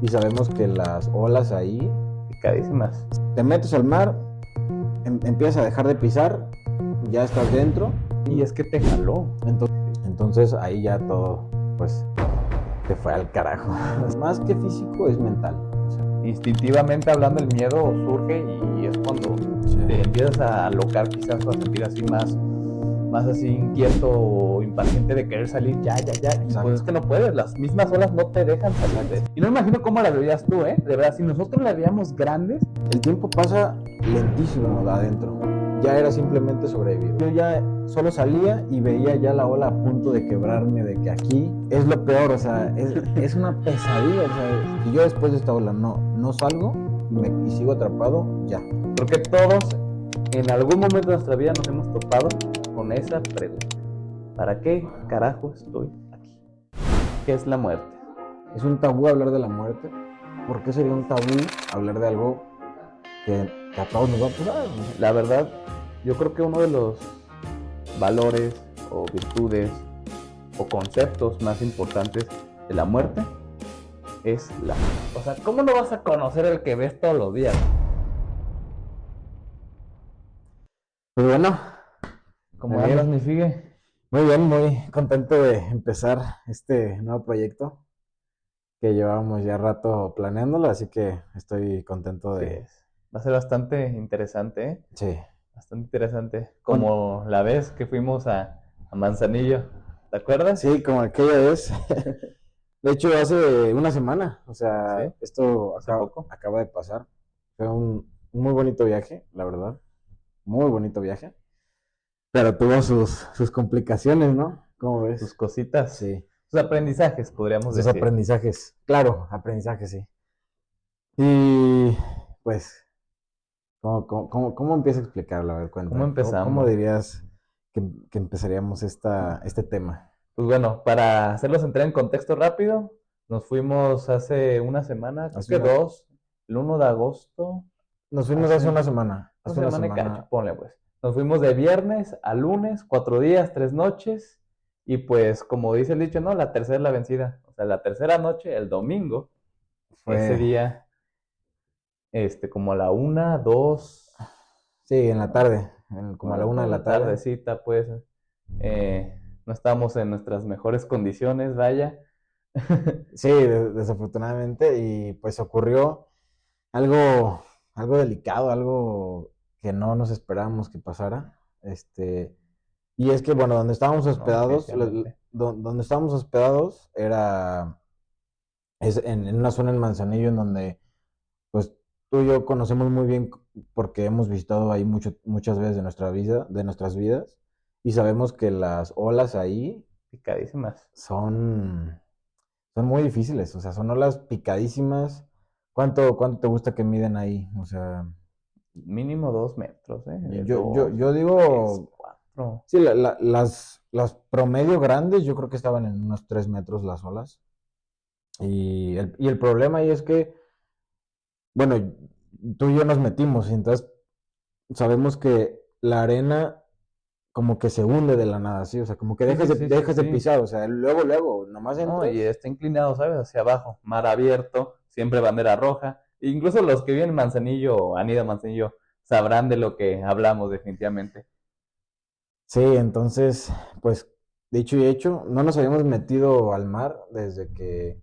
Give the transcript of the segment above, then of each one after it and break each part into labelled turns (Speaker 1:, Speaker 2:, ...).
Speaker 1: y sabemos que las olas ahí,
Speaker 2: Picadísimas.
Speaker 1: te metes al mar, empiezas a dejar de pisar, ya estás dentro.
Speaker 2: Y es que te jaló.
Speaker 1: Entonces ahí ya todo, pues, te fue al carajo. Más que físico, es mental. O sea,
Speaker 2: Instintivamente hablando, el miedo surge y es cuando
Speaker 1: sí.
Speaker 2: te empiezas a alocar, quizás, o a sentir así más así inquieto o impaciente de querer salir ya. Y
Speaker 1: Exacto.
Speaker 2: pues es que no puedes, las mismas olas no te dejan salir. Y no me imagino cómo las veías tú, De verdad, si nosotros las veíamos grandes,
Speaker 1: El tiempo pasa lentísimo adentro. Ya era simplemente sobrevivir. Yo ya solo salía y veía ya la ola a punto de quebrarme, de que aquí es lo peor, o sea, es una pesadilla. O sea, si yo después de esta ola no salgo y sigo atrapado, ya.
Speaker 2: creo que todos en algún momento de nuestra vida nos hemos topado con esa pregunta. ¿Para qué carajo estoy aquí? ¿Qué es la muerte?
Speaker 1: Es un tabú hablar de la muerte. ¿Por qué sería un tabú hablar de algo que a todos nos va a pasar?
Speaker 2: La verdad, yo creo que uno de los valores o virtudes o conceptos más importantes de la muerte es la muerte. O sea, ¿cómo no vas a conocer el que ves todos los días?
Speaker 1: Pues bueno,
Speaker 2: ¿Cómo
Speaker 1: Bien.
Speaker 2: andas, mi Figue?
Speaker 1: muy bien, muy contento de empezar este nuevo proyecto que llevábamos ya rato planeándolo, así que estoy contento
Speaker 2: Sí,
Speaker 1: de...
Speaker 2: va a ser bastante interesante, ¿eh?
Speaker 1: Sí,
Speaker 2: Bastante interesante. Como la vez que fuimos a Manzanillo, ¿te acuerdas?
Speaker 1: sí, como aquella vez. De hecho, hace una semana, o sea,
Speaker 2: Sí,
Speaker 1: esto
Speaker 2: hace poco.
Speaker 1: acaba de pasar. Fue un muy bonito viaje, la verdad. Muy bonito viaje. Pero tuvo sus complicaciones, ¿no? ¿Cómo ves?
Speaker 2: Sus cositas,
Speaker 1: Sí,
Speaker 2: sus aprendizajes, podríamos
Speaker 1: sus
Speaker 2: decir.
Speaker 1: aprendizajes. Claro, aprendizajes, sí. Y pues, ¿cómo empieza a explicarlo? A ver, cuenta.
Speaker 2: ¿Cómo empezamos?
Speaker 1: ¿Cómo dirías que empezaríamos este tema?
Speaker 2: Pues bueno, para hacerlos entrar en contexto rápido, nos fuimos hace una semana, creo
Speaker 1: Hace
Speaker 2: que
Speaker 1: una-
Speaker 2: dos, el 1 de agosto,
Speaker 1: Nos fuimos hace una semana. Hace
Speaker 2: una
Speaker 1: una
Speaker 2: semana y cacho,
Speaker 1: semana.
Speaker 2: ponle pues. Nos fuimos de viernes a lunes, 4 días, 3 noches, y pues como dice el dicho, ¿no? La tercera es la vencida. O sea, la tercera noche, el domingo, ese
Speaker 1: Fue,
Speaker 2: día, como a la 1, 2,
Speaker 1: sí, en la tarde, como a la 1 de la tarde.
Speaker 2: tardecita, pues, no estábamos en nuestras mejores condiciones, vaya.
Speaker 1: Sí, desafortunadamente, y pues ocurrió algo, algo delicado, algo que no nos esperábamos que pasara. Y es que, bueno, donde estábamos
Speaker 2: No,
Speaker 1: hospedados,
Speaker 2: definitivamente.
Speaker 1: donde estábamos hospedados es en una zona en Manzanillo en donde, pues, tú y yo conocemos muy bien porque hemos visitado ahí muchas veces de nuestras vidas, y sabemos que las olas ahí
Speaker 2: Picadísimas.
Speaker 1: son muy difíciles, o sea, son olas picadísimas. ¿Cuánto te gusta que miden ahí? O sea,
Speaker 2: Mínimo 2 metros,
Speaker 1: yo
Speaker 2: tres,
Speaker 1: digo,
Speaker 2: 4.
Speaker 1: sí, las promedio grandes yo creo que estaban en unos 3 metros las olas. Y el problema ahí es que, bueno, tú y yo nos metimos, y entonces sabemos que la arena como que se hunde de la nada, ¿sí? O sea, como que dejas de
Speaker 2: Sí.
Speaker 1: pisar, o sea, luego, nomás
Speaker 2: No, y
Speaker 1: entras.
Speaker 2: está inclinado, ¿sabes? Hacia abajo. Mar abierto, siempre bandera roja. Incluso los que viven en Manzanillo o han ido a Manzanillo sabrán de lo que hablamos definitivamente.
Speaker 1: Sí, entonces, pues, dicho y hecho, no nos habíamos metido al mar desde que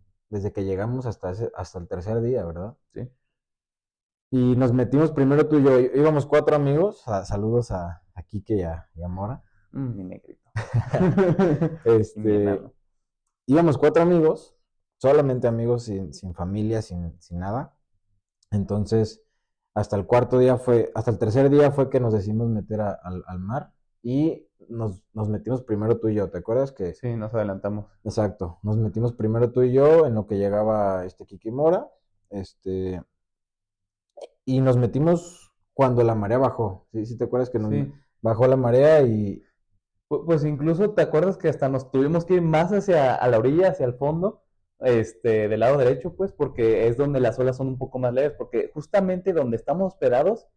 Speaker 1: llegamos hasta el tercer día, ¿verdad?
Speaker 2: Sí.
Speaker 1: Y nos metimos primero tú y yo, íbamos 4 amigos, saludos a Quique y a Mora.
Speaker 2: Mi negrito. Y mi
Speaker 1: Este,
Speaker 2: enano.
Speaker 1: íbamos 4 amigos, solamente amigos, sin familia, sin nada. Entonces, hasta el tercer día fue que nos decidimos meter al mar, y nos metimos primero tú y yo, ¿te acuerdas que?
Speaker 2: Sí, nos adelantamos.
Speaker 1: Exacto, nos metimos primero tú y yo en lo que llegaba Kiki Mora, y nos metimos cuando la marea bajó. Sí, sí, te acuerdas que
Speaker 2: Sí.
Speaker 1: bajó la marea y
Speaker 2: Pues incluso te acuerdas que hasta nos tuvimos que ir más hacia a la orilla, hacia el fondo, del lado derecho, pues, porque es donde las olas son un poco más leves, porque justamente donde estamos hospedados,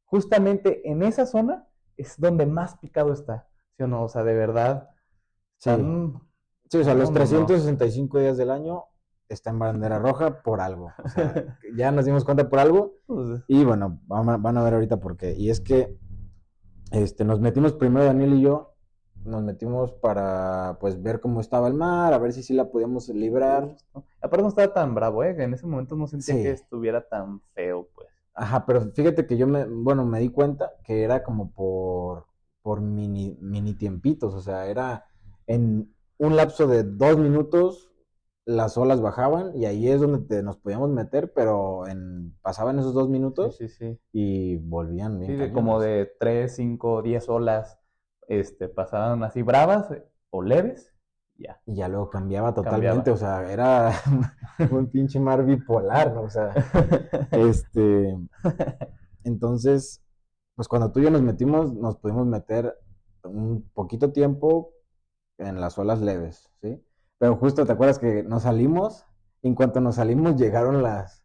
Speaker 2: justamente en esa zona es donde más picado está, ¿sí o no? O sea, de verdad,
Speaker 1: sí,
Speaker 2: están...
Speaker 1: sí, o sea, los
Speaker 2: No.
Speaker 1: 365 días del año está en bandera roja por algo. O sea, ya nos dimos cuenta por algo.
Speaker 2: Pues,
Speaker 1: Y bueno, van a ver ahorita por qué. Y es que nos metimos primero Daniel y yo, nos metimos para pues ver cómo estaba el mar, a ver si sí la podíamos librar.
Speaker 2: justo. Aparte no estaba tan bravo, ¿eh? En ese momento no sentía que
Speaker 1: Sí,
Speaker 2: estuviera tan feo, pues.
Speaker 1: ajá, pero fíjate que bueno, me di cuenta que era como por mini tiempitos, o sea, era en un lapso de 2 minutos las olas bajaban y ahí es donde nos podíamos meter, pero pasaban esos dos
Speaker 2: Sí,
Speaker 1: minutos
Speaker 2: sí, sí.
Speaker 1: y volvían bien
Speaker 2: Sí, de como
Speaker 1: cañones.
Speaker 2: de 3, 5, 10 olas, pasaban así bravas o leves, ya,
Speaker 1: Y ya luego cambiaba totalmente,
Speaker 2: cambiaba.
Speaker 1: o sea, era un pinche mar bipolar, ¿no? O sea, este, entonces, pues cuando tú y yo nos metimos, nos pudimos meter un poquito tiempo en las olas leves, ¿sí? Pero justo te acuerdas que nos salimos, y en cuanto nos salimos llegaron las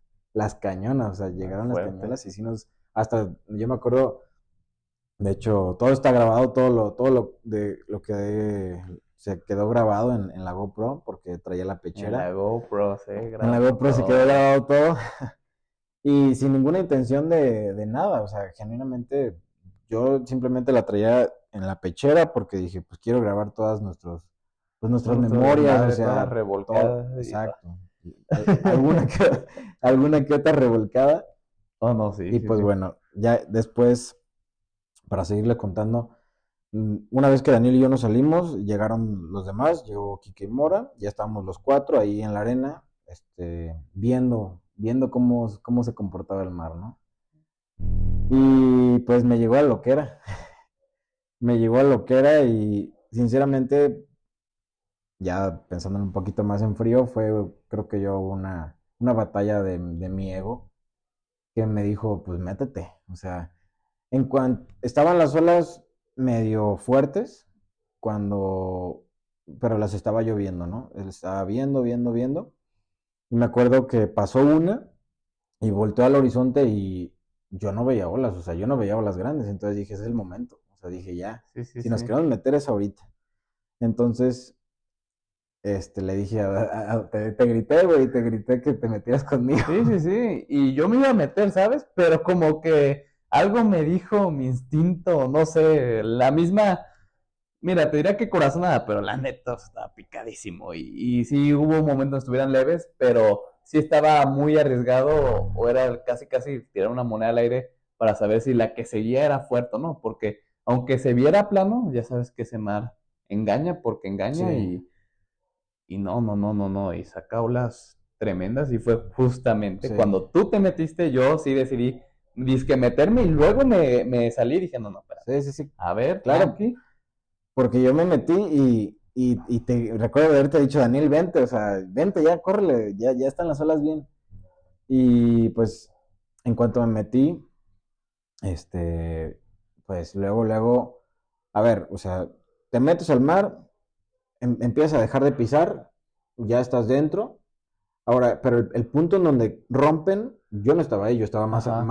Speaker 1: cañonas, o sea,
Speaker 2: Más
Speaker 1: llegaron las
Speaker 2: fuerte.
Speaker 1: cañonas y sí hasta yo me acuerdo, de hecho, todo está grabado, todo lo que se quedó grabado en la GoPro, porque traía la
Speaker 2: En la
Speaker 1: pechera.
Speaker 2: GoPro se
Speaker 1: En la
Speaker 2: grabó
Speaker 1: GoPro se quedó
Speaker 2: todo.
Speaker 1: grabado todo. Y sin ninguna intención de nada, o sea, genuinamente yo simplemente la traía en la pechera porque dije, pues quiero grabar pues nuestras
Speaker 2: Nuestro
Speaker 1: memorias, o
Speaker 2: desmadre, todas las
Speaker 1: sea, todo,
Speaker 2: revolcadas y todo.
Speaker 1: exacto. Alguna que, alguna que otra revolcada.
Speaker 2: Oh, no, sí,
Speaker 1: Y
Speaker 2: sí,
Speaker 1: pues
Speaker 2: sí.
Speaker 1: bueno, ya después, para seguirle contando, una vez que Daniel y yo nos salimos, llegaron los demás, llegó Kike y Mora, ya estábamos los cuatro ahí en la arena, viendo cómo se comportaba el mar, ¿no? Y pues me llegó a lo que era, me llegó a lo que era y sinceramente, ya pensando un poquito más en frío, fue creo que yo una batalla de mi ego que me dijo, pues métete, o sea, en cuanto estaban las olas medio fuertes, cuando, pero las estaba lloviendo, ¿no? Él estaba viendo, y me acuerdo que pasó una y volteó al horizonte y yo no veía olas, o sea, yo no veía olas grandes, entonces dije, ese es el momento, o sea, dije, ya,
Speaker 2: Sí, sí,
Speaker 1: si nos
Speaker 2: sí.
Speaker 1: queremos meter es ahorita. Entonces, le dije, te grité, güey, te grité que te metieras conmigo.
Speaker 2: Sí, sí, sí. Y yo me iba a meter, ¿sabes? Pero como que algo me dijo mi instinto, no sé, la misma. Mira, te diría que corazonada, pero la neta estaba picadísimo. Y sí hubo momentos donde estuvieran leves, pero sí estaba muy arriesgado o era casi, casi tirar una moneda al aire para saber si la que seguía era fuerte o no. Porque aunque se viera plano, ya sabes que ese mar engaña porque engaña
Speaker 1: Sí,
Speaker 2: y no, no, no, no, no. Y saca olas tremendas y fue justamente
Speaker 1: sí,
Speaker 2: cuando tú te metiste, yo sí decidí, dizque meterme y luego me salí y dije, no, no, espérate.
Speaker 1: sí, sí, sí,
Speaker 2: A ver,
Speaker 1: claro,
Speaker 2: tranqui.
Speaker 1: porque yo me metí y te recuerdo de haberte dicho, Daniel, vente, o sea, vente ya, córrele, ya están las olas bien. Y pues, en cuanto me metí, pues luego, a ver, o sea, te metes al mar, empiezas a dejar de pisar, ya estás dentro. Ahora, pero el punto en donde rompen, yo no estaba ahí, yo estaba
Speaker 2: Ajá.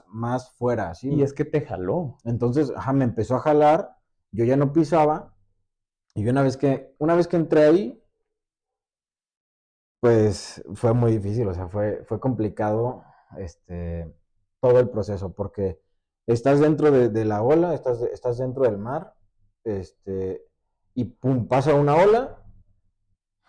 Speaker 1: más fuera, así.
Speaker 2: Y es que te jaló.
Speaker 1: Entonces, ajá, me empezó a jalar, yo ya no pisaba, y una vez que entré ahí, pues fue muy difícil, o sea, fue complicado todo el proceso, porque estás dentro de la ola, estás dentro del mar, y pum, pasa una ola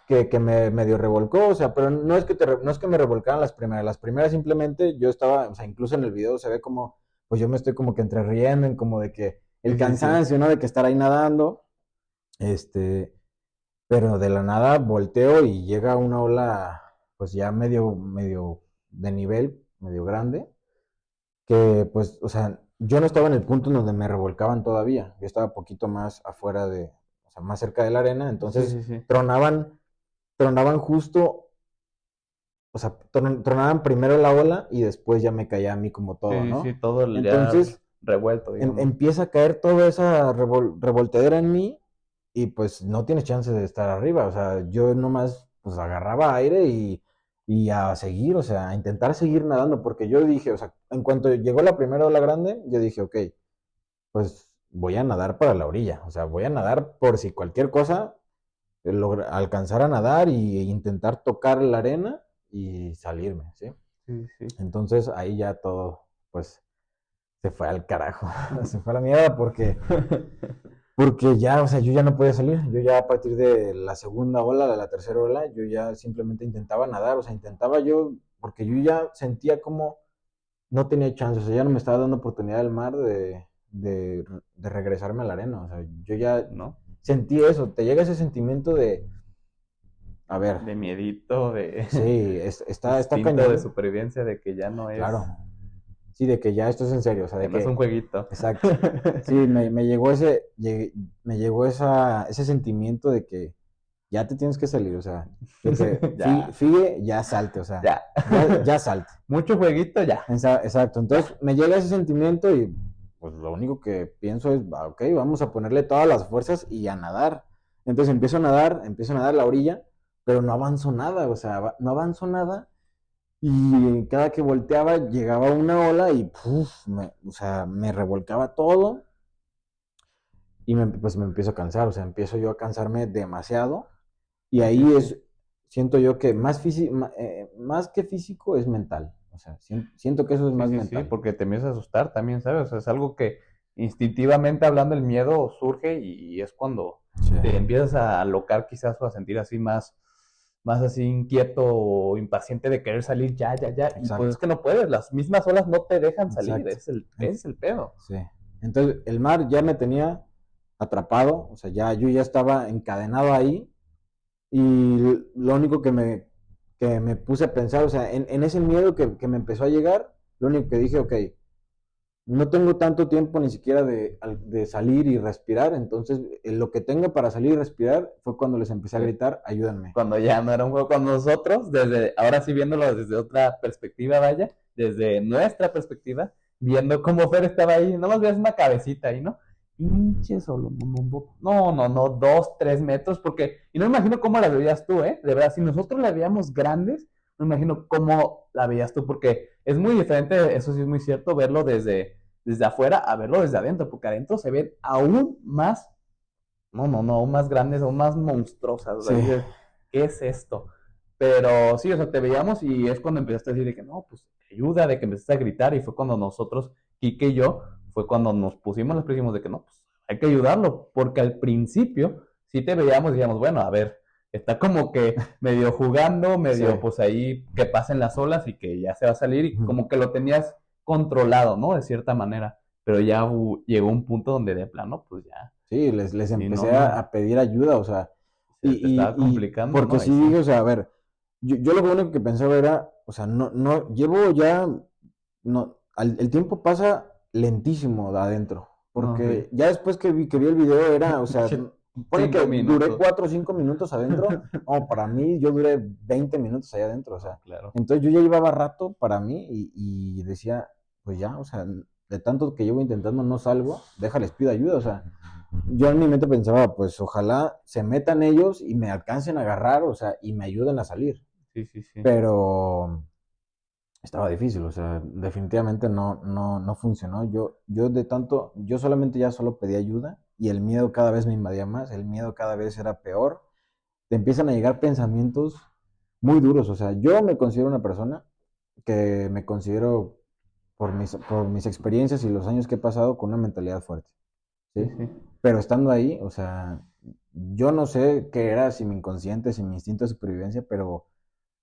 Speaker 1: que me medio revolcó, o sea, pero no es que me revolcaran las primeras simplemente yo estaba, o sea, incluso en el video se ve como, pues yo me estoy como que entre riendo, en como de que el
Speaker 2: Sí, sí, sí.
Speaker 1: cansancio, ¿no? De que estar ahí nadando, este, pero de la nada volteo y llega una ola, pues ya medio de nivel, medio grande, que pues, o sea, yo no estaba en el punto en donde me revolcaban todavía, yo estaba poquito más afuera o sea, más cerca de la arena,
Speaker 2: Sí,
Speaker 1: entonces
Speaker 2: sí, sí.
Speaker 1: tronaban justo, o sea, tronaban primero la ola y después ya me caía a mí como todo,
Speaker 2: Sí, sí, sí,
Speaker 1: ¿no?
Speaker 2: todo ya
Speaker 1: Entonces
Speaker 2: revuelto, digamos.
Speaker 1: empieza a caer toda esa revoltedera en mí y pues no tienes chance de estar arriba, o sea, yo nomás pues agarraba aire y a seguir, o sea, a intentar seguir nadando, porque yo dije, o sea, en cuanto llegó la primera ola grande, yo dije, ok, pues voy a nadar para la orilla, o sea, voy a nadar por si cualquier cosa, alcanzar a nadar y intentar tocar la arena y salirme, ¿sí?
Speaker 2: Sí, sí.
Speaker 1: Entonces ahí ya todo, pues, se fue al carajo, se fue a la mierda porque ya, o sea, yo ya no podía salir, yo ya a partir de la segunda ola, de la tercera ola, yo ya simplemente intentaba nadar, o sea, intentaba yo, porque yo ya sentía como no tenía chance, o sea, ya no me estaba dando oportunidad el mar de regresarme a la arena, o sea, yo ya
Speaker 2: ¿No?
Speaker 1: sentí eso, te llega ese sentimiento de, a ver,
Speaker 2: De miedito, de
Speaker 1: sí, está
Speaker 2: instinto de
Speaker 1: cañón,
Speaker 2: supervivencia, de que ya no es,
Speaker 1: claro, sí, de que ya esto es en serio, o sea,
Speaker 2: que
Speaker 1: de
Speaker 2: no es un
Speaker 1: que,
Speaker 2: jueguito.
Speaker 1: exacto, sí, me llegó me llegó ese sentimiento de que ya te tienes que salir, o sea, de que
Speaker 2: Ya,
Speaker 1: Figue ya salte, o sea,
Speaker 2: ya.
Speaker 1: ya salte.
Speaker 2: Mucho jueguito, ya.
Speaker 1: Exacto, entonces
Speaker 2: Ya.
Speaker 1: me llega ese sentimiento y pues lo único que pienso es, ok, vamos a ponerle todas las fuerzas y a nadar. Entonces empiezo a nadar a la orilla, pero no avanzo nada, o sea, no avanzo nada y cada que volteaba llegaba una ola y o sea, me revolcaba todo y pues me empiezo a cansar, o sea, empiezo yo a cansarme demasiado y
Speaker 2: Sí, sí,
Speaker 1: ahí
Speaker 2: sí.
Speaker 1: es, siento yo que más que físico es mental, o sea, siento que eso es
Speaker 2: Sí,
Speaker 1: más
Speaker 2: sí, sí,
Speaker 1: mental.
Speaker 2: porque te empiezas a asustar también, ¿sabes? O sea, es algo que instintivamente hablando el miedo surge y es cuando
Speaker 1: Sí,
Speaker 2: te empiezas a alocar quizás o a sentir así más así inquieto o impaciente de querer salir ya, ya, ya. Y pues es
Speaker 1: exacto,
Speaker 2: que no puedes, las mismas olas no te dejan salir,
Speaker 1: exacto.
Speaker 2: es el pedo.
Speaker 1: Sí. Entonces el mar ya me tenía atrapado, o sea, ya yo ya estaba encadenado ahí y lo único que me puse a pensar, o sea, en ese miedo que me empezó a llegar, lo único que dije, ok, no tengo tanto tiempo ni siquiera de salir y respirar, entonces lo que tengo para salir y respirar fue cuando les empecé a
Speaker 2: Sí.
Speaker 1: gritar, ayúdenme.
Speaker 2: Cuando ya no era un juego con nosotros, desde ahora sí viéndolo desde otra perspectiva, vaya, desde nuestra perspectiva, viendo cómo Fer estaba ahí, nomás veías una cabecita ahí, ¿no? Pinche solo, no, 2, 3 metros, porque, y no me imagino cómo la veías tú, ¿eh? De verdad, si nosotros la veíamos grandes, no me imagino cómo la veías tú, porque es muy diferente, eso sí es muy cierto, verlo desde afuera a verlo desde adentro, porque adentro se ven aún más aún más grandes, aún más monstruosas. O sea,
Speaker 1: Sí,
Speaker 2: dices, ¿qué es esto? Pero sí, o sea, te veíamos y es cuando empezaste a decir de que no, pues ayuda, de que empezaste a gritar y fue cuando nosotros, Kike y yo, fue cuando nos pusimos los próximos de que no, pues hay que ayudarlo, porque al principio sí te veíamos y decíamos, bueno, a ver, está como que medio jugando,
Speaker 1: sí.
Speaker 2: medio pues ahí que pasen las olas y que ya se va a salir y como que lo tenías controlado, ¿no? De cierta manera, pero ya llegó un punto donde de plano, pues ya,
Speaker 1: Sí, les
Speaker 2: si no,
Speaker 1: empecé
Speaker 2: no,
Speaker 1: a pedir ayuda, o sea,
Speaker 2: se te estaba complicando, ¿no?
Speaker 1: porque
Speaker 2: Ahí
Speaker 1: sí
Speaker 2: sí.
Speaker 1: dije, o sea, a ver, yo lo único que pensaba era, o sea, llevo ya, no, el tiempo pasa lentísimo de adentro,
Speaker 2: No, sí.
Speaker 1: porque ya después que vi el video era, o sea, pone que
Speaker 2: Cinco
Speaker 1: duré
Speaker 2: minutos.
Speaker 1: 4 o 5 minutos adentro, no, para mí yo duré 20 minutos allá adentro, o
Speaker 2: No,
Speaker 1: sea,
Speaker 2: claro.
Speaker 1: entonces yo ya llevaba rato para mí y decía, pues ya, o sea, de tanto que llevo intentando no salgo, déjales pido ayuda, o sea, yo en mi mente pensaba, pues ojalá se metan ellos y me alcancen a agarrar, o sea, y me ayuden a salir.
Speaker 2: Sí, sí, sí.
Speaker 1: Pero estaba difícil, o sea, definitivamente no funcionó. Yo solamente ya solo pedí ayuda y el miedo cada vez me invadía más, el miedo cada vez era peor. Te empiezan a llegar pensamientos muy duros, o sea, yo me considero una persona que me considero por mis experiencias y los años que he pasado con una mentalidad fuerte.
Speaker 2: Sí,
Speaker 1: ¿Sí?
Speaker 2: sí.
Speaker 1: Pero estando ahí, o sea, yo no sé qué era, si mi inconsciente, si mi instinto de supervivencia, pero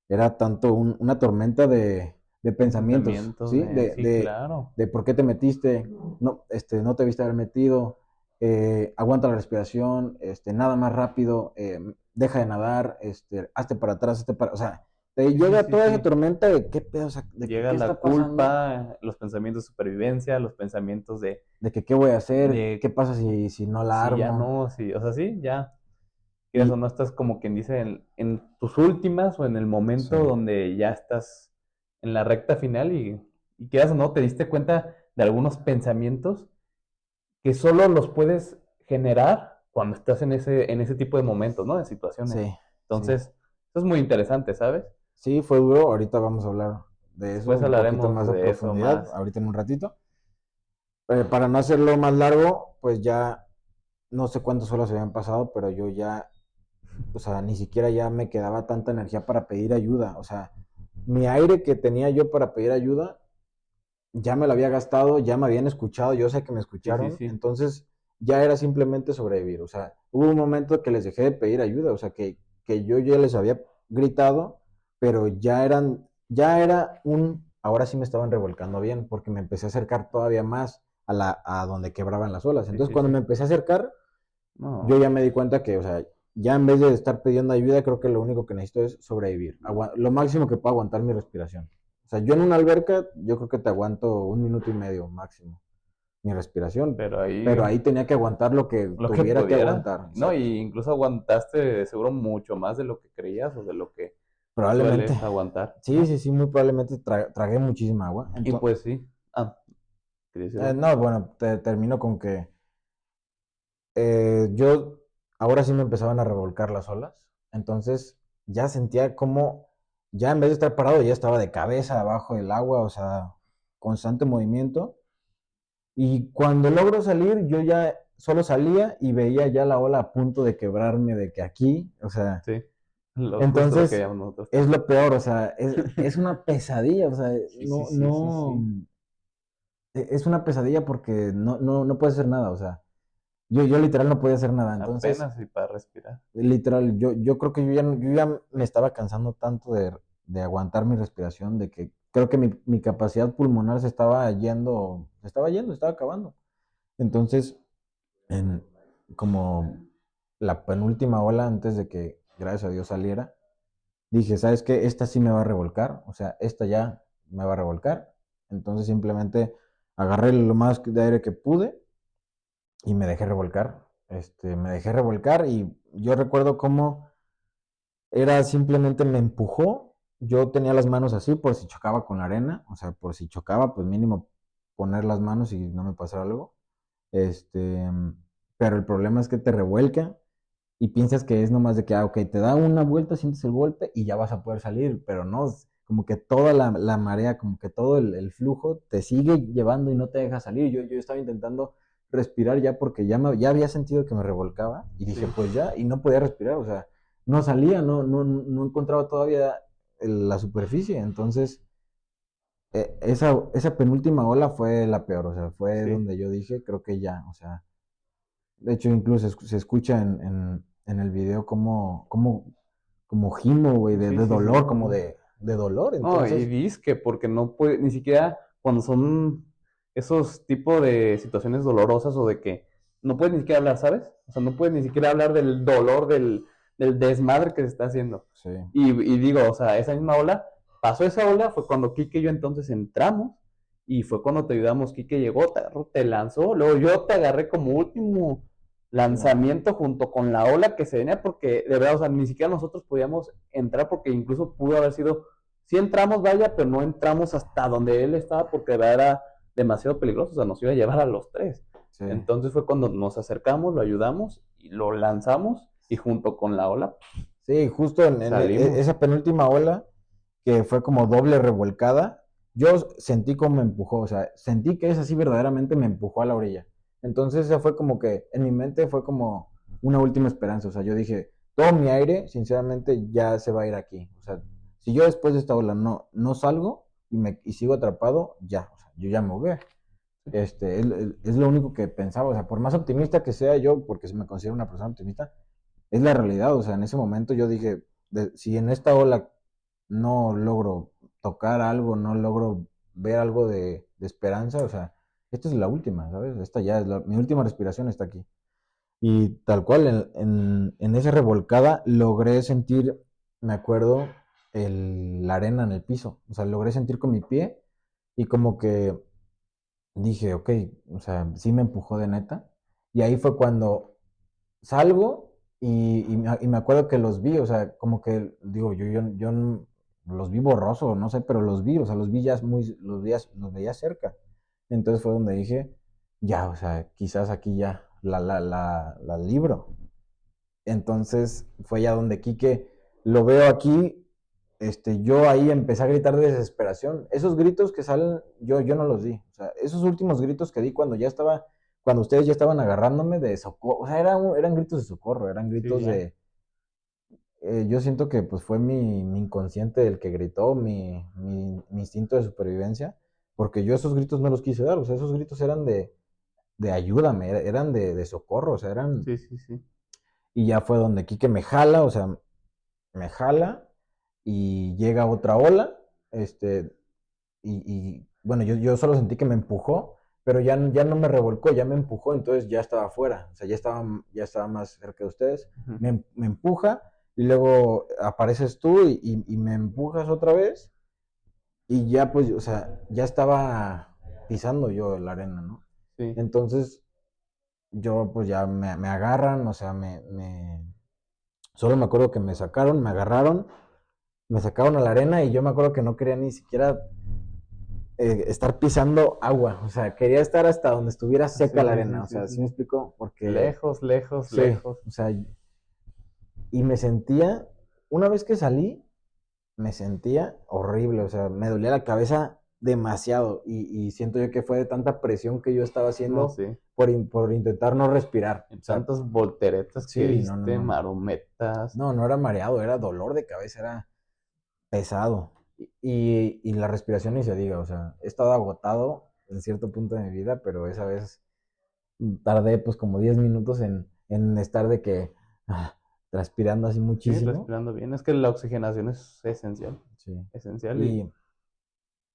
Speaker 1: era tanto una tormenta de pensamientos,
Speaker 2: Pensamientos
Speaker 1: ¿sí?
Speaker 2: de, sí, claro.
Speaker 1: De por qué te metiste, no te viste haber metido, aguanta la respiración, nada más rápido, deja de nadar, hazte para atrás, o sea, te
Speaker 2: Sí, sí,
Speaker 1: llega
Speaker 2: sí,
Speaker 1: toda esa
Speaker 2: sí.
Speaker 1: tormenta de qué pedo, o sea, de que
Speaker 2: Llega
Speaker 1: qué
Speaker 2: la
Speaker 1: está pasando,
Speaker 2: culpa, los pensamientos de supervivencia, los pensamientos
Speaker 1: de que qué voy a hacer,
Speaker 2: de
Speaker 1: qué pasa si no la
Speaker 2: si ya
Speaker 1: armo.
Speaker 2: no, si, o sea, sí, ya. Quieras o
Speaker 1: Y
Speaker 2: no, estás como quien dice en tus últimas o en el
Speaker 1: sí,
Speaker 2: momento donde ya estás en la recta final y quieras o no, te diste cuenta de algunos pensamientos que solo los puedes generar cuando estás en ese tipo de momentos, ¿no? De situaciones.
Speaker 1: sí, sí.
Speaker 2: Entonces, eso es muy interesante, ¿sabes?
Speaker 1: Sí, fue duro. Ahorita vamos a hablar de eso
Speaker 2: Después
Speaker 1: un poquito
Speaker 2: hablaremos
Speaker 1: más a
Speaker 2: de eso
Speaker 1: profundidad,
Speaker 2: más.
Speaker 1: ahorita en un ratito. Para no hacerlo más largo, pues ya no sé cuántas horas se habían pasado, pero yo ya o sea, ni siquiera ya me quedaba tanta energía para pedir ayuda. O sea, mi aire que tenía yo para pedir ayuda, ya me lo había gastado, ya me habían escuchado, yo sé que me
Speaker 2: Sí, sí,
Speaker 1: escucharon,
Speaker 2: sí.
Speaker 1: entonces ya era simplemente sobrevivir. O sea, hubo un momento que les dejé de pedir ayuda, o sea, que yo ya les había gritado, pero ya era ahora sí me estaban revolcando bien, porque me empecé a acercar todavía más a donde quebraban las olas.
Speaker 2: Sí,
Speaker 1: Entonces,
Speaker 2: sí,
Speaker 1: cuando
Speaker 2: sí.
Speaker 1: me empecé a acercar, yo
Speaker 2: No,
Speaker 1: ya me di cuenta que, o sea, ya en vez de estar pidiendo ayuda, creo que lo único que necesito es sobrevivir. Lo máximo que puedo aguantar mi respiración. O sea, yo en una alberca, yo creo que te aguanto 1 minuto y medio máximo mi respiración.
Speaker 2: pero ahí
Speaker 1: Pero ahí tenía que aguantar lo que
Speaker 2: lo que
Speaker 1: tuviera que
Speaker 2: pudiera.
Speaker 1: aguantar.
Speaker 2: No,
Speaker 1: Exacto.
Speaker 2: y incluso aguantaste de seguro mucho más de lo que creías o de lo que
Speaker 1: Probablemente.
Speaker 2: sueles aguantar,
Speaker 1: Sí,
Speaker 2: ¿no?
Speaker 1: sí, sí, muy probablemente tragué muchísima agua.
Speaker 2: Y pues sí. Ah, ¿quería decir algo?
Speaker 1: No, bueno, termino con que yo ahora sí me empezaban a revolcar las olas, entonces ya sentía como, ya en vez de estar parado, ya estaba de cabeza abajo del agua, o sea, constante movimiento. Y cuando logro salir, yo ya solo salía y veía ya la ola a punto de quebrarme de que aquí, o sea,
Speaker 2: Sí, justo lo que
Speaker 1: entonces
Speaker 2: llamamos nosotros
Speaker 1: es
Speaker 2: también.
Speaker 1: lo peor, o sea, es una pesadilla, o sea,
Speaker 2: Sí, sí,
Speaker 1: no,
Speaker 2: sí, sí,
Speaker 1: no,
Speaker 2: sí.
Speaker 1: es una pesadilla porque no puedes hacer nada, o sea, yo literal no podía hacer nada, entonces
Speaker 2: Apenas y para respirar.
Speaker 1: literal, yo creo que yo ya me estaba cansando tanto de aguantar mi respiración, de que creo que mi capacidad pulmonar se estaba acabando. Entonces, en como la penúltima ola antes de que, gracias a Dios, saliera, dije, ¿sabes qué? Esta sí me va a revolcar, o sea, esta ya me va a revolcar. Entonces simplemente agarré lo más de aire que pude y me dejé revolcar. Me dejé revolcar y yo recuerdo cómo era simplemente me empujó. Yo tenía las manos así por si chocaba con la arena, o sea, por si chocaba, pues mínimo poner las manos y no me pasara algo. Este, pero el problema es que te revuelca y piensas que es nomás de que, ok, te da una vuelta, sientes el golpe y ya vas a poder salir, pero no, como que toda la marea, como que todo el flujo te sigue llevando y no te deja salir. Yo estaba intentando respirar ya porque ya había sentido que me revolcaba y dije,
Speaker 2: Sí.
Speaker 1: pues ya, y no podía respirar, o sea, no salía, no encontraba todavía la superficie, entonces esa penúltima ola fue la peor, o sea, fue
Speaker 2: Sí.
Speaker 1: donde yo dije, creo que ya, o sea, de hecho incluso se escucha en el video como gimo, güey, de,
Speaker 2: Sí,
Speaker 1: de
Speaker 2: sí, sí,
Speaker 1: dolor,
Speaker 2: no,
Speaker 1: como
Speaker 2: no.
Speaker 1: de dolor,
Speaker 2: No, y
Speaker 1: entonces,
Speaker 2: disque, porque no puede, ni siquiera cuando son esos tipos de situaciones dolorosas o de que no puedes ni siquiera hablar, ¿sabes? O sea, no puedes ni siquiera hablar del dolor, del desmadre que se está haciendo.
Speaker 1: sí,
Speaker 2: Y digo, o sea, esa misma ola, pasó esa ola, fue cuando Kike y yo entonces entramos y fue cuando te ayudamos. Kike llegó, te lanzó, luego yo te agarré como último
Speaker 1: último,
Speaker 2: lanzamiento junto con la ola que se venía, porque de verdad, o sea, ni siquiera nosotros podíamos entrar, porque incluso pudo haber sido, sí entramos, vaya, pero no entramos hasta donde él estaba, porque de verdad era demasiado peligroso, o sea, nos iba a llevar a los tres.
Speaker 1: sí,
Speaker 2: Entonces fue cuando nos acercamos, lo ayudamos y lo lanzamos, y junto con la ola
Speaker 1: sí, justo en
Speaker 2: salimos.
Speaker 1: esa penúltima ola, que fue como doble revolcada, yo sentí como me empujó, o sea, sentí que esa sí verdaderamente me empujó a la orilla. Entonces, esa fue como que en mi mente fue como una última esperanza, o sea, yo dije, todo mi aire, sinceramente, ya se va a ir aquí. O sea, si yo después de esta ola no salgo y sigo atrapado, ya, o sea, yo ya me voy. Es lo único que pensaba, o sea, por más optimista que sea yo, porque me considero una persona optimista, es la realidad, o sea, en ese momento yo dije, si en esta ola no logro tocar algo, no logro ver algo de esperanza, o sea, esta es la última, ¿sabes? Esta ya es mi última respiración está aquí. Y tal cual, en esa revolcada logré sentir, me acuerdo, la arena en el piso, o sea, logré sentir con mi pie y como que dije, ok, o sea, sí me empujó de neta. Y ahí fue cuando salgo y me acuerdo que los vi, o sea, como que, digo, yo los vi borroso, no sé, pero los vi, o sea, los vi ya los veía cerca. Entonces fue donde dije, ya, o sea, quizás aquí ya la libro. Entonces fue ya donde Quique lo veo aquí. Yo ahí empecé a gritar de desesperación. Esos gritos que salen, yo no los di. O sea, esos últimos gritos que di cuando ustedes ya estaban agarrándome de socorro, o sea, eran gritos de socorro, eran
Speaker 2: Sí,
Speaker 1: gritos
Speaker 2: ya.
Speaker 1: yo siento que pues fue mi inconsciente el que gritó, mi instinto de supervivencia, porque yo esos gritos no los quise dar, o sea, esos gritos eran de ayúdame, eran de socorro, o sea, eran...
Speaker 2: Sí, sí, sí.
Speaker 1: Y ya fue donde Quique me jala, o sea, me jala y llega otra ola, bueno, yo solo sentí que me empujó, pero ya no me revolcó, ya me empujó, entonces ya estaba afuera, o sea, ya estaba más cerca de ustedes,
Speaker 2: Ujú.
Speaker 1: me empuja y luego apareces tú y me empujas otra vez y ya pues, o sea, ya estaba pisando yo la arena, ¿no?
Speaker 2: Sí.
Speaker 1: Entonces yo pues ya me agarran, o sea, solo me acuerdo que me sacaron, me agarraron, me sacaron a la arena y yo me acuerdo que no quería ni siquiera estar pisando agua, o sea, quería estar hasta donde estuviera seca
Speaker 2: Sí,
Speaker 1: la
Speaker 2: sí,
Speaker 1: arena,
Speaker 2: sí,
Speaker 1: o
Speaker 2: sí,
Speaker 1: sea,
Speaker 2: sí,
Speaker 1: ¿sí me
Speaker 2: sí.
Speaker 1: explico? Porque,
Speaker 2: Lejos, lejos,
Speaker 1: sí,
Speaker 2: lejos.
Speaker 1: o sea, y me sentía, una vez que salí, me sentía horrible, o sea, me dolía la cabeza demasiado y siento yo que fue de tanta presión que yo estaba
Speaker 2: No,
Speaker 1: haciendo
Speaker 2: sí.
Speaker 1: por intentar no respirar,
Speaker 2: En
Speaker 1: o sea,
Speaker 2: tantas volteretas que
Speaker 1: sí, no, no,
Speaker 2: diste,
Speaker 1: no,
Speaker 2: marometas.
Speaker 1: no era mareado, era dolor de cabeza, era pesado. Y la respiración ni se diga, o sea, he estado agotado en cierto punto de mi vida, pero esa vez tardé pues como 10 minutos en estar de que transpirando así
Speaker 2: Sí,
Speaker 1: muchísimo.
Speaker 2: respirando bien. Es que la oxigenación es esencial.
Speaker 1: Sí.
Speaker 2: Esencial y...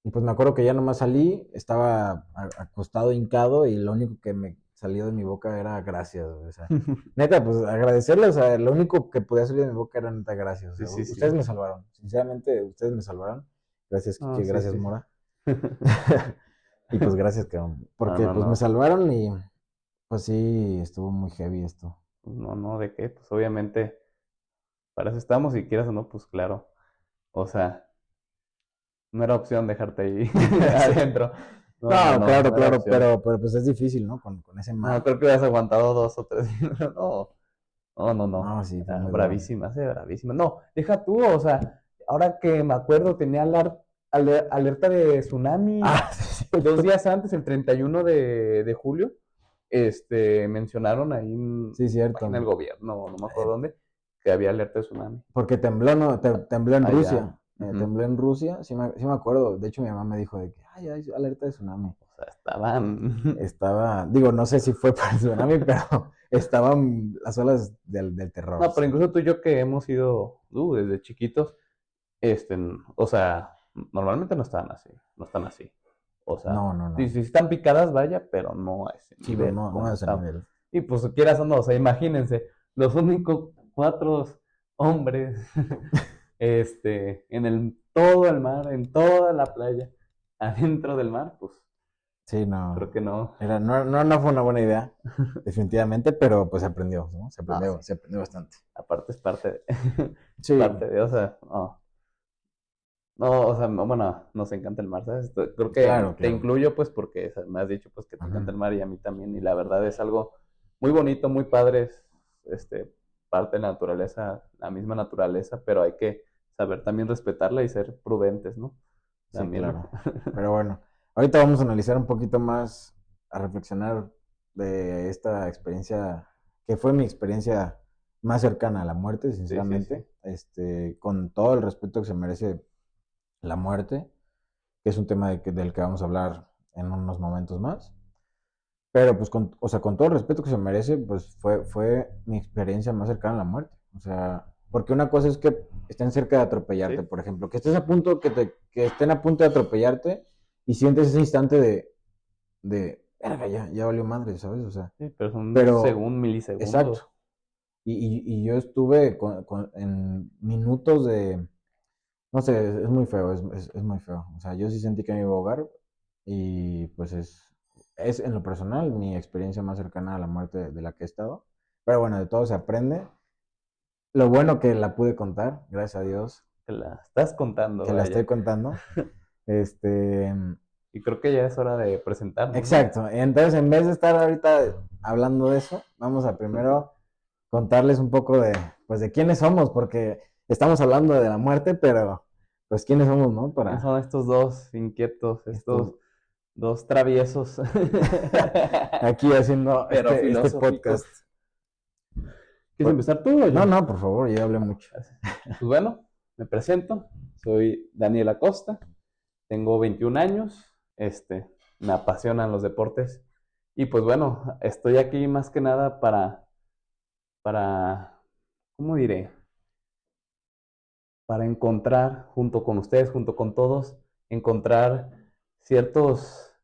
Speaker 1: Y pues me acuerdo que ya nomás salí, estaba acostado, hincado, y lo único que me salió de mi boca era gracias, o sea, neta, pues agradecerles, o sea, lo único que podía salir de mi boca era neta gracias, o
Speaker 2: Sí,
Speaker 1: sea,
Speaker 2: sí,
Speaker 1: ustedes
Speaker 2: sí.
Speaker 1: me salvaron, sinceramente, ustedes me salvaron, gracias
Speaker 2: No,
Speaker 1: Kike,
Speaker 2: sí,
Speaker 1: gracias
Speaker 2: sí.
Speaker 1: Mora, y pues gracias, cabrón,
Speaker 2: No,
Speaker 1: porque
Speaker 2: no,
Speaker 1: pues me
Speaker 2: no.
Speaker 1: salvaron y pues sí, estuvo muy heavy esto.
Speaker 2: No, no, ¿de qué? Pues obviamente para eso estamos y quieras o no, pues claro. O sea, no era opción dejarte ahí
Speaker 1: Sí.
Speaker 2: adentro. No, no,
Speaker 1: No,
Speaker 2: no,
Speaker 1: claro,
Speaker 2: no era
Speaker 1: claro,
Speaker 2: opción.
Speaker 1: pero pues es difícil, ¿no? Con ese
Speaker 2: No,
Speaker 1: mar.
Speaker 2: creo que hubieras aguantado 2 o 3. No, no, no, no.
Speaker 1: No, sí, fue
Speaker 2: Era
Speaker 1: muy duro.
Speaker 2: bravísima, sí, bravísima. No, deja tú, o sea, ahora que me acuerdo, tenía alerta de tsunami.
Speaker 1: Ah, sí, sí.
Speaker 2: 2 días antes, el 31 de julio, mencionaron ahí en
Speaker 1: Sí,
Speaker 2: la página del
Speaker 1: cierto.
Speaker 2: gobierno, no me acuerdo dónde, que había alerta de tsunami.
Speaker 1: Porque tembló, ¿no? Tembló en
Speaker 2: Allá.
Speaker 1: Rusia.
Speaker 2: Ujú.
Speaker 1: Tembló en Rusia, sí me acuerdo. De hecho, mi mamá me dijo de que, ay, hay alerta de tsunami.
Speaker 2: O sea, estaban.
Speaker 1: Digo, no sé si fue por el tsunami, pero estaban las olas del terror,
Speaker 2: No, pero
Speaker 1: sí.
Speaker 2: incluso tú y yo que hemos ido desde chiquitos, o sea, normalmente no están así, no están así. O sea,
Speaker 1: No, no,
Speaker 2: sí,
Speaker 1: no.
Speaker 2: sí están picadas, vaya, pero no a ese
Speaker 1: Sí, pero
Speaker 2: nivel
Speaker 1: no a
Speaker 2: como
Speaker 1: ese
Speaker 2: están.
Speaker 1: nivel.
Speaker 2: Y pues quieras o no, o sea, imagínense, los únicos 4 hombres, todo el mar, en toda la playa, adentro del mar, pues
Speaker 1: Sí,
Speaker 2: creo
Speaker 1: no.
Speaker 2: que no.
Speaker 1: No fue una buena idea, definitivamente, pero pues se aprendió, ¿no?
Speaker 2: Ah, sí,
Speaker 1: Se aprendió bastante.
Speaker 2: aparte es parte de,
Speaker 1: Sí,
Speaker 2: parte de, o sea, no. No, o sea, no, bueno, nos encanta el mar, ¿sabes? Creo que
Speaker 1: claro,
Speaker 2: te
Speaker 1: claro.
Speaker 2: incluyo, pues, porque me has dicho, pues, que te encanta
Speaker 1: Ujú.
Speaker 2: el mar y a mí también, y la verdad es algo muy bonito, muy padre, es, parte de la naturaleza, la misma naturaleza, pero hay que saber también respetarla y ser prudentes, ¿no?
Speaker 1: Sí,
Speaker 2: También.
Speaker 1: claro. Pero bueno, ahorita vamos a analizar un poquito más, a reflexionar de esta experiencia, que fue mi experiencia más cercana a la muerte,
Speaker 2: Sí, sí, sí.
Speaker 1: sinceramente, con todo el respeto que se merece la muerte, que es un tema del que vamos a hablar en unos momentos más. Pero pues o sea, con todo el respeto que se merece, pues fue mi experiencia más cercana a la muerte. O sea, porque una cosa es que estén cerca de atropellarte,
Speaker 2: Sí,
Speaker 1: por ejemplo, que estés a punto, que estén a punto de atropellarte y sientes ese instante verga, ya valió madre, ¿sabes? O sea,
Speaker 2: sí, pero son
Speaker 1: pero,
Speaker 2: milisegundos.
Speaker 1: exacto. Y yo estuve en minutos no sé, es muy feo, es muy feo. O sea, yo sí sentí que me iba a ahogar y pues es en lo personal mi experiencia más cercana a la muerte de la que he estado. Pero bueno, de todo se aprende. Lo bueno que la pude contar, gracias a Dios,
Speaker 2: Te la estás contando,
Speaker 1: que la estoy
Speaker 2: vaya.
Speaker 1: contando. Este,
Speaker 2: Y creo que ya es hora de presentarnos, ¿no?
Speaker 1: exacto. Entonces, en vez de estar ahorita hablando de eso, vamos a primero contarles un poco pues de quiénes somos, porque estamos hablando de la muerte, pero pues quiénes somos, ¿no?
Speaker 2: ¿Quiénes
Speaker 1: Para
Speaker 2: son estos dos inquietos, estos
Speaker 1: estos
Speaker 2: dos traviesos,
Speaker 1: aquí haciendo
Speaker 2: pero
Speaker 1: este
Speaker 2: filosóficos?
Speaker 1: podcast.
Speaker 2: ¿Quieres empezar tú o yo?
Speaker 1: No, por favor, ya hablé mucho.
Speaker 2: Pues bueno, me presento. Soy Daniel Acosta. Tengo 21 años. Me apasionan los deportes. Y pues bueno, estoy aquí más que nada para, ¿cómo diré? Para encontrar, junto con ustedes, junto con todos, encontrar ciertos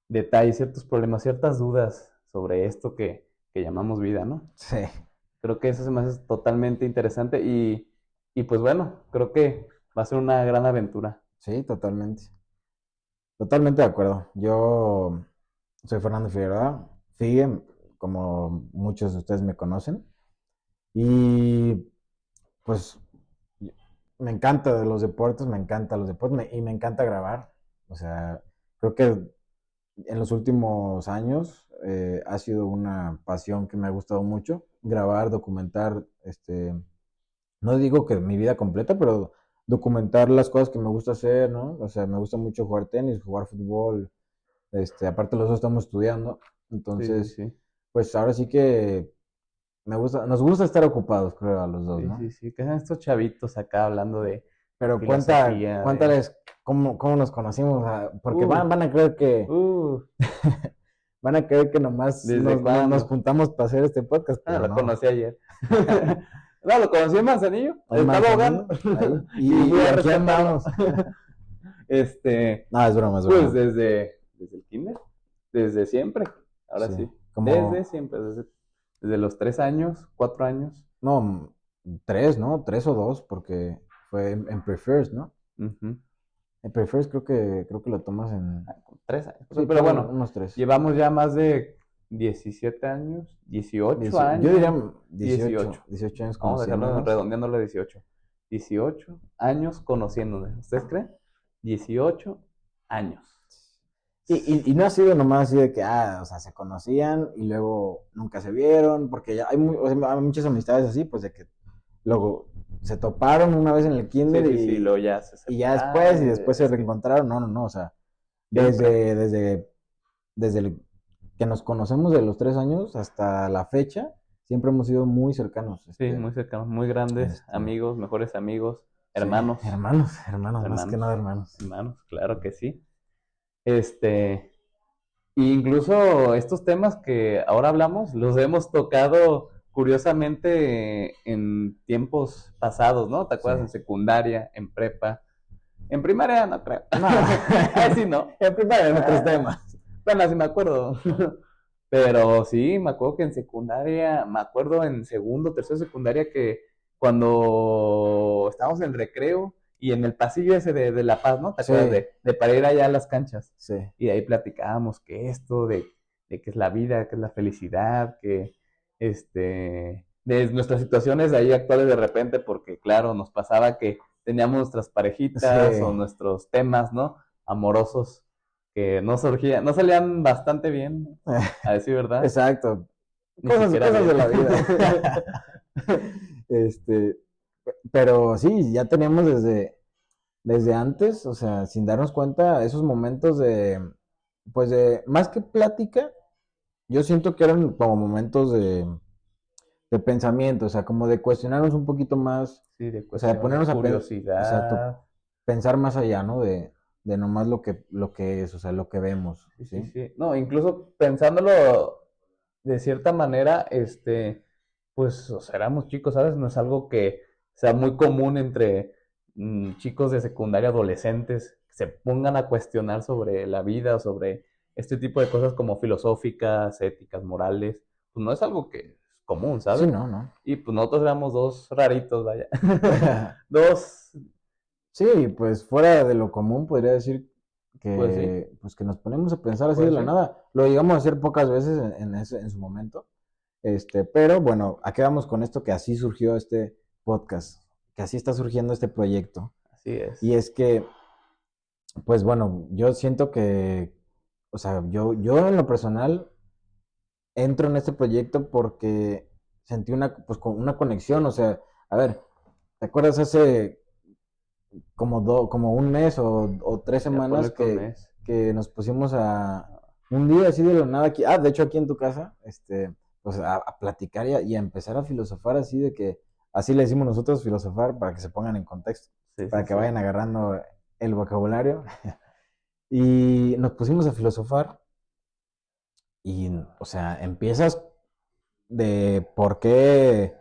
Speaker 2: detalles, ciertos problemas, ciertas dudas sobre esto que llamamos vida, ¿no?
Speaker 1: Sí,
Speaker 2: Creo que eso se me hace totalmente interesante y pues bueno, creo que va a ser una gran aventura.
Speaker 1: sí, totalmente. Totalmente de acuerdo. Yo soy Fernando Figueroa, Figue, como muchos de ustedes me conocen. Y pues me encanta de los deportes, me encanta los deportes y me encanta grabar. O sea, creo que en los últimos años ha sido una pasión que me ha gustado mucho. Grabar, documentar, no digo que mi vida completa, pero documentar las cosas que me gusta hacer, ¿no? O sea, me gusta mucho jugar tenis, jugar fútbol, aparte los dos estamos estudiando,
Speaker 2: Sí, sí,
Speaker 1: entonces,
Speaker 2: sí.
Speaker 1: pues ahora sí que nos gusta estar ocupados, creo, a los dos,
Speaker 2: Sí,
Speaker 1: ¿no?
Speaker 2: sí, sí. ¿Qué son estos chavitos acá hablando de
Speaker 1: Pero
Speaker 2: filosofía?
Speaker 1: cuéntales cómo nos conocimos, porque
Speaker 2: Uh,
Speaker 1: van a creer que,
Speaker 2: uh,
Speaker 1: van a creer que nomás
Speaker 2: ¿Desde
Speaker 1: nos
Speaker 2: cuándo?
Speaker 1: juntamos para hacer este podcast,
Speaker 2: Ah,
Speaker 1: pero
Speaker 2: lo
Speaker 1: no.
Speaker 2: conocí ayer. No, lo conocí en Manzanillo.
Speaker 1: Hay
Speaker 2: Estaba ahogando.
Speaker 1: Manzanillo, ahí,
Speaker 2: Y fui
Speaker 1: y
Speaker 2: a
Speaker 1: aquí
Speaker 2: rescatarlo.
Speaker 1: andamos.
Speaker 2: Este,
Speaker 1: No, es broma, es
Speaker 2: pues
Speaker 1: broma.
Speaker 2: desde el kinder, desde siempre, ahora
Speaker 1: Sí,
Speaker 2: sí, desde
Speaker 1: como,
Speaker 2: siempre, desde los 3 años, 4 años.
Speaker 1: no, tres, ¿no? Tres o dos, porque fue en Prefers, ¿no?
Speaker 2: Ujú.
Speaker 1: En Prefers creo que lo tomas en...
Speaker 2: Con 3 años.
Speaker 1: Sí,
Speaker 2: Pero
Speaker 1: fueron
Speaker 2: bueno,
Speaker 1: unos tres.
Speaker 2: llevamos ya más de 17 años, 18
Speaker 1: Yo diría
Speaker 2: años,
Speaker 1: 18,
Speaker 2: 18.
Speaker 1: 18 años
Speaker 2: Vamos a dejarlo
Speaker 1: conociéndonos.
Speaker 2: redondeándolo a 18. 18 años conociéndome. ¿Ustedes creen? 18 años.
Speaker 1: Y no ha sido nomás así de que, o sea, se conocían y luego nunca se vieron, porque ya o sea, hay muchas amistades así, pues de que luego se toparon una vez en el
Speaker 2: Sí,
Speaker 1: kinder
Speaker 2: sí, sí, luego ya se
Speaker 1: y ya
Speaker 2: separaron.
Speaker 1: y después se
Speaker 2: Es que
Speaker 1: reencontraron. No, o sea,
Speaker 2: siempre.
Speaker 1: desde que nos conocemos de los 3 años hasta la fecha, siempre hemos sido muy cercanos.
Speaker 2: Sí, muy cercanos, muy grandes,
Speaker 1: Este,
Speaker 2: amigos, mejores amigos,
Speaker 1: sí,
Speaker 2: hermanos,
Speaker 1: hermanos, más que nada hermanos.
Speaker 2: hermanos, claro que sí. Este, y incluso estos temas que ahora hablamos los hemos tocado curiosamente en tiempos pasados, ¿no? ¿Te
Speaker 1: Sí.
Speaker 2: acuerdas? En secundaria, en prepa, en primaria no creo.
Speaker 1: No,
Speaker 2: Ahí sí no.
Speaker 1: en primaria en otros temas.
Speaker 2: Bueno, sí me acuerdo. Pero sí, me acuerdo que en secundaria, me acuerdo en segundo, tercero de secundaria que cuando estábamos en el recreo y en el pasillo ese de La Paz, ¿no? ¿Te
Speaker 1: Sí,
Speaker 2: acuerdas de para ir allá a las canchas?
Speaker 1: sí.
Speaker 2: Y de ahí platicábamos que esto, de qué es la vida, qué es la felicidad, que de nuestras situaciones ahí actuales de repente, porque claro, nos pasaba que teníamos nuestras parejitas o
Speaker 1: Sí.
Speaker 2: nuestros temas, ¿no? Amorosos que no surgían, no salían bastante bien, a decir verdad,
Speaker 1: Exacto.
Speaker 2: ni siquiera
Speaker 1: Cosas de
Speaker 2: bien.
Speaker 1: la vida. Este, pero sí, ya teníamos desde antes, o sea, sin darnos cuenta, esos momentos pues más que plática, yo siento que eran como momentos de pensamiento, o sea, como de cuestionarnos un poquito más,
Speaker 2: Sí, de
Speaker 1: o sea, de
Speaker 2: cuestiones,
Speaker 1: ponernos exacto,
Speaker 2: curiosidad.
Speaker 1: pensar más allá, ¿no? De nomás lo que es, o sea, lo que vemos,
Speaker 2: Sí, sí,
Speaker 1: ¿sí?
Speaker 2: sí. No, incluso pensándolo de cierta manera, pues, o sea, éramos chicos, ¿sabes? No es algo que sea muy común entre chicos de secundaria, adolescentes, que se pongan a cuestionar sobre la vida, sobre este tipo de cosas como filosóficas, éticas, morales. Pues no es algo que es común,
Speaker 1: Sí,
Speaker 2: ¿sabes?
Speaker 1: no.
Speaker 2: Y pues nosotros éramos dos raritos, vaya. Dos,
Speaker 1: Sí, pues fuera de lo común podría decir
Speaker 2: pues sí,
Speaker 1: pues que nos ponemos a pensar así de
Speaker 2: puede
Speaker 1: la
Speaker 2: ser.
Speaker 1: nada. Lo llegamos a hacer pocas veces en su momento. Pero bueno, ¿a qué vamos con esto? Que así surgió este podcast, que así está surgiendo este proyecto.
Speaker 2: Así es.
Speaker 1: Y es que, pues bueno, yo siento que, o sea, yo en lo personal entro en este proyecto porque sentí una conexión, o sea, a ver, ¿te acuerdas hace como un mes o 3 semanas
Speaker 2: Ya ponle que un
Speaker 1: que,
Speaker 2: mes.
Speaker 1: que nos pusimos un día así de la nada aquí, de hecho aquí en tu casa, pues a platicar y a empezar a filosofar así de que, así le decimos nosotros filosofar para que se pongan en contexto,
Speaker 2: Sí,
Speaker 1: para
Speaker 2: sí,
Speaker 1: que
Speaker 2: sí.
Speaker 1: vayan agarrando el vocabulario. Y nos pusimos a filosofar y, o sea, empiezas de por qué,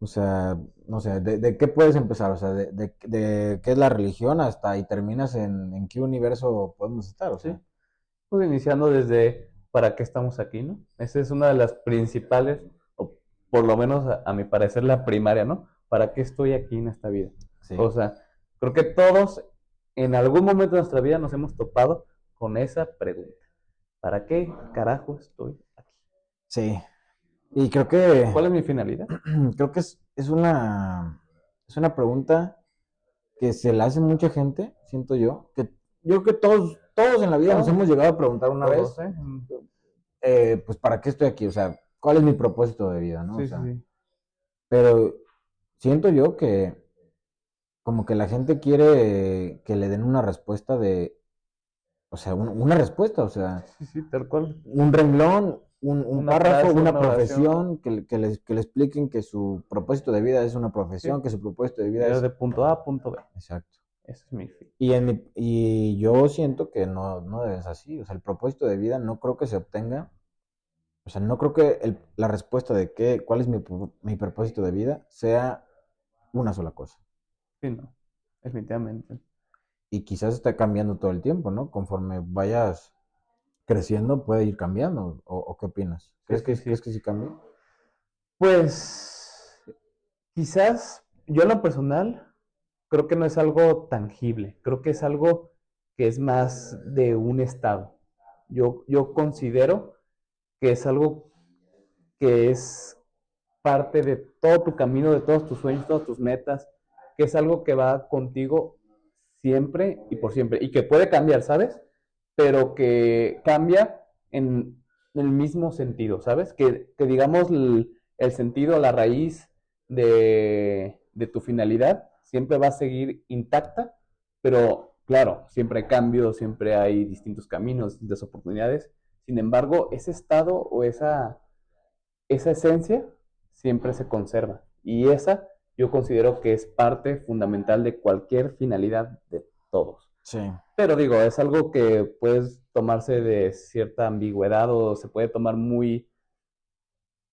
Speaker 1: o sea, no sé, de qué puedes empezar, o sea, de qué es la religión hasta y terminas en qué universo podemos estar, o
Speaker 2: Sí.
Speaker 1: sea,
Speaker 2: Pues iniciando desde ¿para qué estamos aquí, no? Esa es una de las principales, o por lo menos a mi parecer la primaria, ¿no? ¿Para qué estoy aquí en esta vida?
Speaker 1: sí,
Speaker 2: O sea, creo que todos en algún momento de nuestra vida nos hemos topado con esa pregunta. ¿Para qué carajo estoy aquí?
Speaker 1: sí. Y creo que,
Speaker 2: ¿Cuál es mi finalidad?
Speaker 1: creo que es una pregunta que se la hace mucha gente, siento yo, que yo creo que todos en la vida nos
Speaker 2: Todos,
Speaker 1: hemos llegado a preguntar una
Speaker 2: todos,
Speaker 1: vez,
Speaker 2: ¿eh?
Speaker 1: pues, ¿para qué estoy aquí? O sea, ¿cuál es mi propósito de vida, no? O
Speaker 2: Sí, sí,
Speaker 1: sea,
Speaker 2: sí.
Speaker 1: pero siento yo que como que la gente quiere que le den una respuesta o sea, una respuesta, o sea,
Speaker 2: Sí, sí, tal cual.
Speaker 1: un renglón, un
Speaker 2: Una
Speaker 1: párrafo,
Speaker 2: frase,
Speaker 1: una
Speaker 2: una oración,
Speaker 1: profesión, que le expliquen que su propósito de vida es una
Speaker 2: sí.
Speaker 1: profesión, que su propósito de vida
Speaker 2: Llegar
Speaker 1: es...
Speaker 2: de punto A a punto B.
Speaker 1: Exacto.
Speaker 2: Ese es mi fin.
Speaker 1: Y yo siento que no debe ser así, o sea, el propósito de vida no creo que se obtenga, o sea, no creo que la respuesta de cuál es mi propósito de vida sea una sola cosa.
Speaker 2: Sí, no. Definitivamente.
Speaker 1: Y quizás está cambiando todo el tiempo, ¿no? Conforme vayas creciendo puede ir cambiando. ¿O qué opinas?
Speaker 2: Sí, sí,
Speaker 1: Crees
Speaker 2: sí.
Speaker 1: que sí cambia?
Speaker 2: Pues quizás yo en lo personal creo que no es algo tangible, creo que es algo que es más de un estado. Yo considero que es algo que es parte de todo tu camino, de todos tus sueños, todas tus metas, que es algo que va contigo siempre y por siempre, y que puede cambiar, ¿sabes? Pero que cambia en el mismo sentido, ¿sabes? Que digamos el sentido, la raíz de tu finalidad siempre va a seguir intacta, pero claro, siempre hay cambios, siempre hay distintos caminos, distintas oportunidades. Sin embargo, ese estado o esa esencia siempre se conserva. Y esa yo considero que es parte fundamental de cualquier finalidad de todos.
Speaker 1: Sí,
Speaker 2: Pero digo, es algo que puedes tomarse de cierta ambigüedad o se puede tomar muy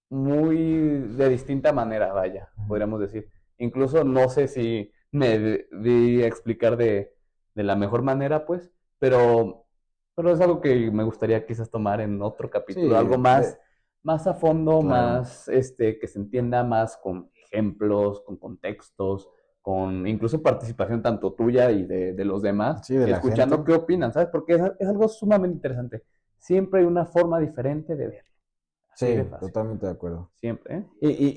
Speaker 2: de distinta manera, vaya,
Speaker 1: ujú,
Speaker 2: podríamos decir. Incluso no sé si me di a explicar de la mejor manera, pues, pero es algo que me gustaría quizás tomar en otro
Speaker 1: sí,
Speaker 2: capítulo, algo más a fondo,
Speaker 1: claro.
Speaker 2: más que se entienda más con ejemplos, con contextos, con incluso participación tanto tuya y de los demás,
Speaker 1: Sí, de la
Speaker 2: escuchando
Speaker 1: gente.
Speaker 2: qué opinan, ¿sabes? Porque es algo sumamente interesante. Siempre hay una forma diferente de verlo, así de
Speaker 1: Sí,
Speaker 2: fácil.
Speaker 1: totalmente de acuerdo.
Speaker 2: Siempre, ¿eh?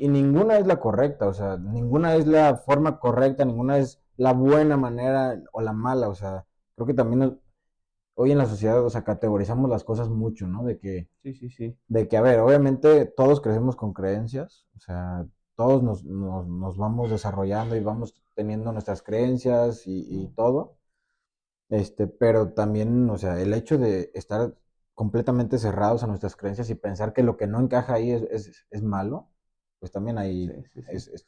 Speaker 1: Y ninguna es la correcta, o sea, ninguna es la forma correcta, ninguna es la buena manera o la mala, o sea, creo que también hoy en la sociedad, o sea, categorizamos las cosas mucho, ¿no?
Speaker 2: Sí, sí, sí.
Speaker 1: A ver, obviamente todos crecemos con creencias, o sea, todos nos vamos desarrollando y vamos teniendo nuestras creencias y todo, pero también, o sea, el hecho de estar completamente cerrados a nuestras creencias y pensar que lo que no encaja ahí es malo, pues también
Speaker 2: Sí,
Speaker 1: ahí
Speaker 2: sí, sí.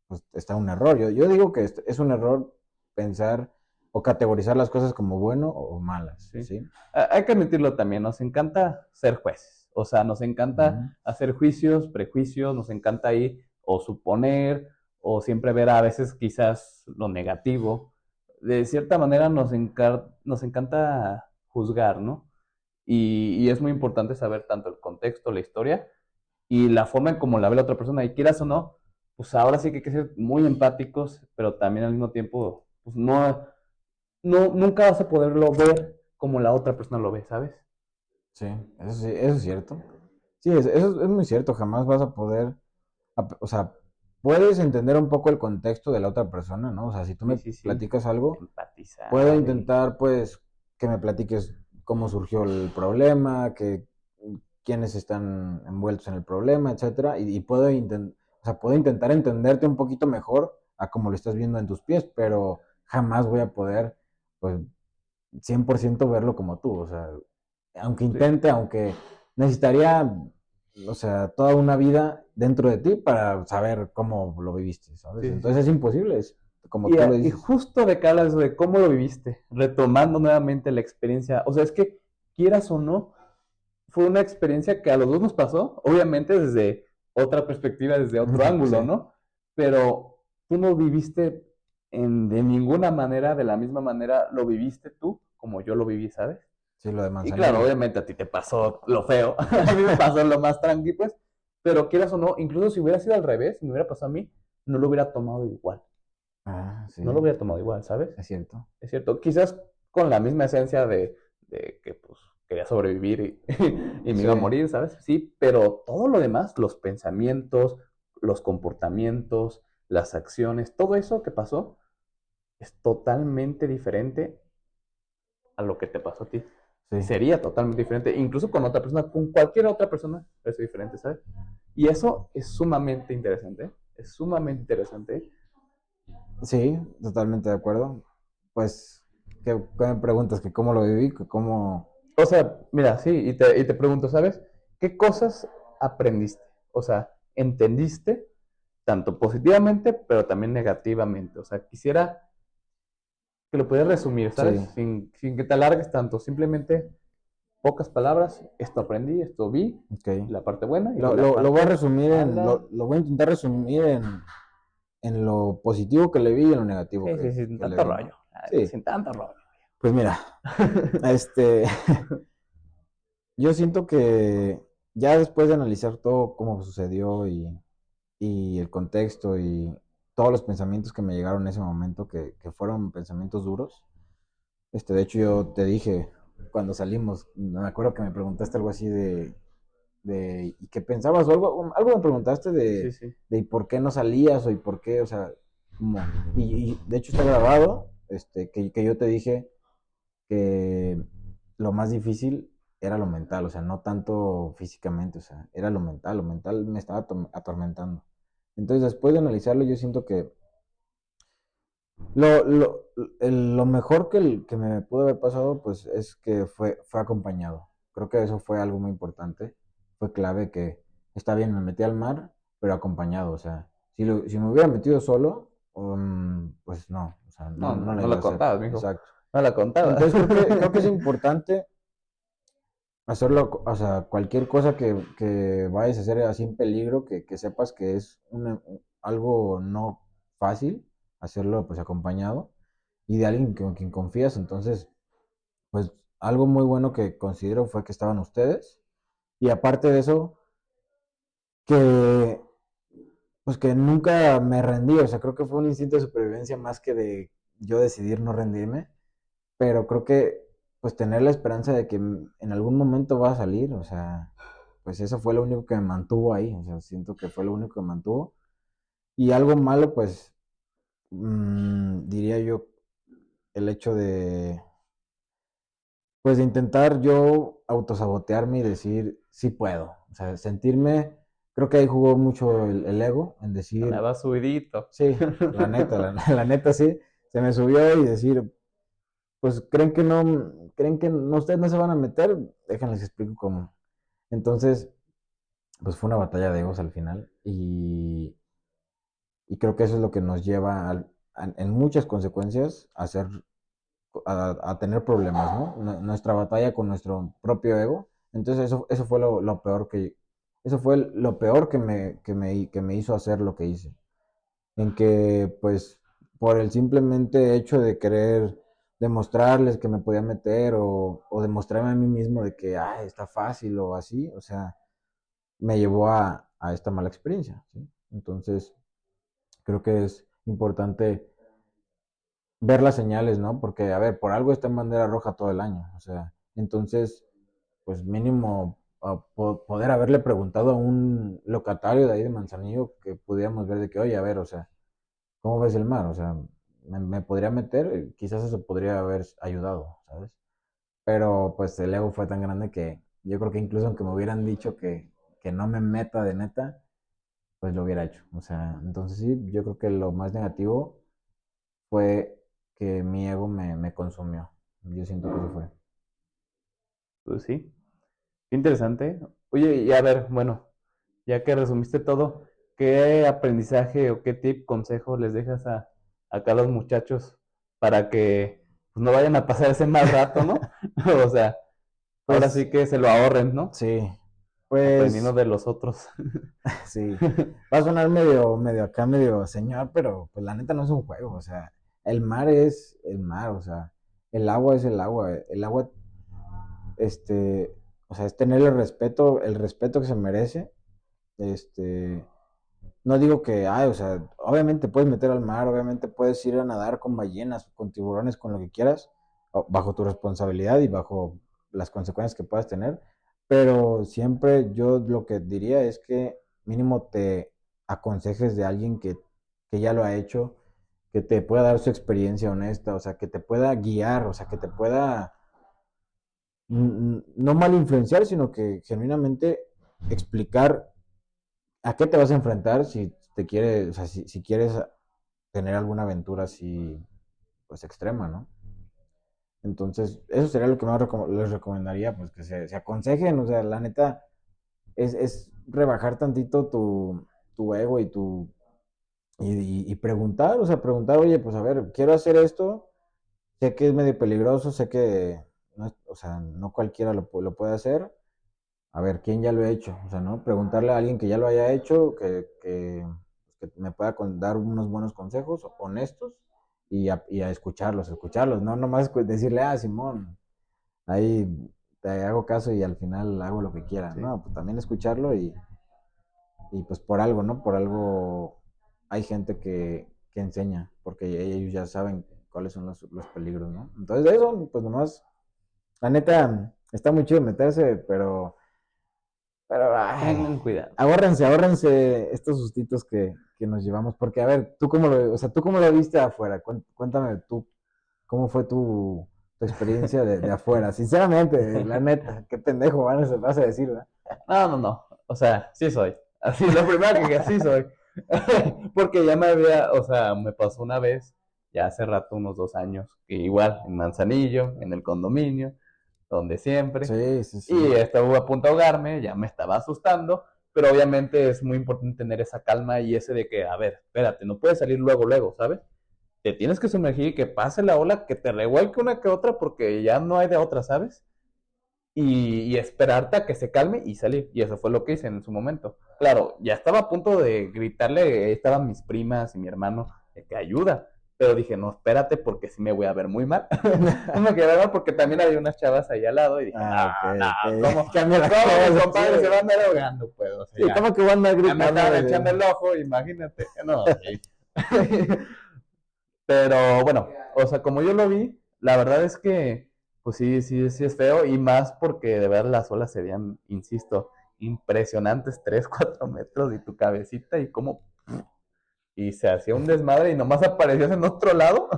Speaker 1: pues está un error. Yo digo que es un error pensar o categorizar las cosas como bueno o malas,
Speaker 2: Sí.
Speaker 1: ¿sí?
Speaker 2: Hay que admitirlo también, nos encanta ser jueces, o sea, nos
Speaker 1: Ujú.
Speaker 2: encanta hacer juicios, prejuicios, nos encanta ir o suponer o siempre ver a veces quizás lo negativo. De cierta manera nos encanta juzgar, ¿no? Y es muy importante saber tanto el contexto, la historia y la forma en cómo la ve la otra persona. Y quieras o no, pues ahora sí que hay que ser muy empáticos, pero también al mismo tiempo, pues nunca vas a poderlo ver como la otra persona lo ve, ¿sabes?
Speaker 1: Sí, eso es cierto. Sí, eso es muy cierto, jamás vas a poder, o sea, puedes entender un poco el contexto de la otra persona, ¿no? O sea, si tú
Speaker 2: Sí,
Speaker 1: me
Speaker 2: sí, sí.
Speaker 1: platicas algo, puedo
Speaker 2: Empatizar y...
Speaker 1: intentar, pues, que me platiques cómo surgió el problema, quiénes están envueltos en el problema, etcétera, y o sea, puedo intentar entenderte un poquito mejor a como lo estás viendo en tus pies, pero jamás voy a poder, pues, 100% verlo como tú, o sea, aunque
Speaker 2: Sí,
Speaker 1: intente, aunque necesitaría o sea, toda una vida dentro de ti para saber cómo lo viviste, ¿sabes?
Speaker 2: Sí, sí,
Speaker 1: Entonces
Speaker 2: sí.
Speaker 1: es imposible, es como tú lo
Speaker 2: Y
Speaker 1: dices.
Speaker 2: justo de cara a eso de cómo lo viviste, retomando nuevamente la experiencia, o sea, es que quieras o no, fue una experiencia que a los dos nos pasó, obviamente desde otra perspectiva, desde otro ángulo,
Speaker 1: Sí,
Speaker 2: ¿no? Pero tú no viviste de ninguna manera, de la misma manera, lo viviste tú como yo lo viví, ¿sabes?
Speaker 1: sí, lo de
Speaker 2: Y claro,
Speaker 1: Manzanillo.
Speaker 2: obviamente a ti te pasó lo feo, a mí me pasó lo más tranqui, pues, pero quieras o no, incluso si hubiera sido al revés, si me hubiera pasado a mí, no lo hubiera tomado igual,
Speaker 1: Ah, sí,
Speaker 2: no lo hubiera tomado igual, ¿sabes?
Speaker 1: es cierto.
Speaker 2: Es cierto, quizás con la misma esencia de que pues quería sobrevivir y me
Speaker 1: Sí,
Speaker 2: iba a morir, ¿sabes? Sí, pero todo lo demás, los pensamientos, los comportamientos, las acciones, todo eso que pasó es totalmente diferente a lo que te pasó a ti.
Speaker 1: sí,
Speaker 2: Sería totalmente diferente, incluso con otra persona, con cualquier otra persona, es diferente, ¿sabes? Y eso es sumamente interesante, ¿eh? Es sumamente interesante.
Speaker 1: sí, totalmente de acuerdo. Pues, ¿qué me preguntas? ¿Que cómo lo viví? ¿Que cómo?
Speaker 2: O sea, mira, sí, y te pregunto, ¿sabes? ¿Qué cosas aprendiste? O sea, ¿entendiste tanto positivamente, pero también negativamente? O sea, quisiera que lo pudieras resumir, ¿sabes?
Speaker 1: Sí,
Speaker 2: Sin que te alargues tanto, simplemente pocas palabras, esto aprendí, esto vi,
Speaker 1: ok.
Speaker 2: la parte buena y
Speaker 1: Lo,
Speaker 2: la
Speaker 1: lo, lo voy a
Speaker 2: parte
Speaker 1: resumir
Speaker 2: mala.
Speaker 1: lo voy a intentar resumir en lo positivo que le vi y en lo negativo
Speaker 2: Sí, sí, sin
Speaker 1: que le
Speaker 2: tanto
Speaker 1: vi, ¿no?
Speaker 2: rollo, la neta,
Speaker 1: Sí,
Speaker 2: sin tanto rollo.
Speaker 1: pues mira, este, yo siento que ya después de analizar todo cómo sucedió y el contexto y todos los pensamientos que me llegaron en ese momento, que fueron pensamientos duros, de hecho yo te dije cuando salimos, me acuerdo que me preguntaste algo así ¿y qué pensabas? O algo me preguntaste
Speaker 2: Sí, sí, sí.
Speaker 1: de ¿y por qué no salías? O ¿y por qué? O sea, como, y de hecho está grabado, que yo te dije que lo más difícil era lo mental, o sea, no tanto físicamente, o sea, era lo mental me estaba atormentando. Entonces, después de analizarlo, yo siento que lo, lo, lo mejor que me pudo haber pasado, pues, es que fue acompañado. Creo que eso fue algo muy importante, fue clave que está bien, me metí al mar, pero acompañado, o sea, si me hubiera metido solo, pues no, o sea,
Speaker 2: No,
Speaker 1: no
Speaker 2: no,
Speaker 1: lo
Speaker 2: no
Speaker 1: iba a
Speaker 2: la
Speaker 1: hacer,
Speaker 2: contabas, mijo.
Speaker 1: exacto.
Speaker 2: No la contabas.
Speaker 1: Entonces creo que es importante hacerlo, o sea, cualquier cosa que vayas a hacer así en peligro, que sepas que es algo no fácil, hacerlo pues acompañado y de alguien con quien confías. Entonces, pues algo muy bueno que considero fue que estaban ustedes y aparte de eso, que pues que nunca me rendí, o sea, creo que fue un instinto de supervivencia más que de yo decidir no rendirme. Pero creo que pues tener la esperanza de que en algún momento va a salir, o sea, pues eso fue lo único que me mantuvo ahí, o sea, siento que fue lo único que me mantuvo. Y algo malo, pues, diría yo, el hecho pues de intentar yo autosabotearme y decir, sí puedo, o sea, sentirme, creo que ahí jugó mucho el ego, en decir,
Speaker 2: Andaba subidito.
Speaker 1: sí, la neta, la neta sí, se me subió y decir, pues creen que no, ustedes no se van a meter, déjenles explico cómo. Entonces, pues fue una batalla de egos al final y creo que eso es lo que nos lleva en muchas consecuencias a tener problemas, ¿no? Nuestra batalla con nuestro propio ego. Entonces eso fue lo peor eso fue lo peor que me hizo hacer lo que hice. En que pues por el simplemente hecho de querer demostrarles que me podía meter o demostrarme a mí mismo de que está fácil o así, o sea, me llevó a esta mala experiencia, ¿sí? Entonces, creo que es importante ver las señales, ¿no? Porque, a ver, por algo está en bandera roja todo el año, o sea, entonces, pues mínimo poder haberle preguntado a un locatario de ahí de Manzanillo que pudiéramos ver de que, oye, a ver, o sea, ¿cómo ves el mar? O sea, me podría meter, quizás eso podría haber ayudado, ¿sabes? Pero pues el ego fue tan grande que yo creo que incluso aunque me hubieran dicho que no me meta de neta, pues lo hubiera hecho. O sea, entonces sí, yo creo que lo más negativo fue que mi ego me consumió. Yo siento que eso fue.
Speaker 2: Pues sí. Qué interesante. Oye, y a ver, bueno, ya que resumiste todo, ¿qué aprendizaje o qué tip, consejo les dejas a acá a los muchachos para que pues, no vayan a pasar ese mal rato, ¿no? O sea, ahora
Speaker 1: Pues
Speaker 2: sí que se lo ahorren, ¿no?
Speaker 1: sí,
Speaker 2: Aprendiendo
Speaker 1: pues
Speaker 2: de los otros.
Speaker 1: sí. Va a sonar medio acá, medio señor, pero pues la neta no es un juego, o sea, el mar es el mar, o sea, el agua es el agua, este, o sea, es tener el respeto que se merece, este, no digo que, ay, o sea, obviamente puedes meter al mar, obviamente puedes ir a nadar con ballenas, con tiburones, con lo que quieras, bajo tu responsabilidad y bajo las consecuencias que puedas tener, pero siempre yo lo que diría es que mínimo te aconsejes de alguien que ya lo ha hecho, que te pueda dar su experiencia honesta, o sea, que te pueda guiar, o sea, que te pueda no mal influenciar, sino que genuinamente explicar a qué te vas a enfrentar si te quieres, o sea, si quieres tener alguna aventura así, pues extrema, ¿no? Entonces, eso sería lo que más les recomendaría, pues que se aconsejen, o sea, la neta, es rebajar tantito tu ego y preguntar, o sea, preguntar, oye, pues a ver, quiero hacer esto, sé que es medio peligroso, sé que, no o sea, no cualquiera lo puede hacer, a ver, ¿quién ya lo ha hecho? O sea, ¿no? Preguntarle a alguien que ya lo haya hecho, que me pueda dar unos buenos consejos honestos y a escucharlos, no nomás decirle, ah, Simón, ahí te hago caso y al final hago lo que quiera.
Speaker 2: Sí.
Speaker 1: No, pues también escucharlo y pues por algo, ¿no? Por algo hay gente que enseña, porque ellos ya saben cuáles son los peligros, ¿no? Entonces, de eso, pues nomás, la neta, está muy chido meterse, pero, ay,
Speaker 2: Tengan cuidado.
Speaker 1: ahórrense estos sustitos que nos llevamos, porque a ver, o sea, ¿tú cómo lo viste afuera? Cuéntame tú, ¿cómo fue tu experiencia de afuera? Sinceramente, la neta, qué pendejo vas a decir, ¿verdad?
Speaker 2: No, no, no. O sea, sí soy. Así, lo primero que sí soy. Porque ya me había, o sea, me pasó una vez, ya hace rato, unos 2 años, que igual, en Manzanillo, en el condominio, donde siempre.
Speaker 1: Sí, sí,
Speaker 2: Y
Speaker 1: sí.
Speaker 2: estaba a punto de ahogarme, ya me estaba asustando, pero obviamente es muy importante tener esa calma y ese de que, a ver, espérate, no puedes salir luego, luego, ¿sabes? Te tienes que sumergir y que pase la ola, que te revuelque una que otra, porque ya no hay de otra, ¿sabes? Y esperarte a que se calme y salir. Y eso fue lo que hice en su momento. Claro, ya estaba a punto de gritarle, estaban mis primas y mi hermano, de que ayuda. Pero dije, no, espérate, porque sí me voy a ver muy mal. No me quedé mal porque también había unas chavas ahí al lado y dije, no,
Speaker 1: Ah, ok,
Speaker 2: no,
Speaker 1: ok.
Speaker 2: ¿cómo,
Speaker 1: Cambia las
Speaker 2: cómo mis
Speaker 1: cosas,
Speaker 2: compadres se
Speaker 1: sí.
Speaker 2: van a andar ahogando? Pues, o sea,
Speaker 1: Sí, ¿cómo que van a andar
Speaker 2: ya me
Speaker 1: gritando?
Speaker 2: estaban echando el ojo, imagínate. No, sí. Pero bueno, o sea, como yo lo vi, la verdad es que, pues sí, sí, sí es feo y más porque de verdad las olas serían, insisto, impresionantes, 3 4 metros y tu cabecita y cómo, y se hacía un desmadre y nomás aparecías en otro lado,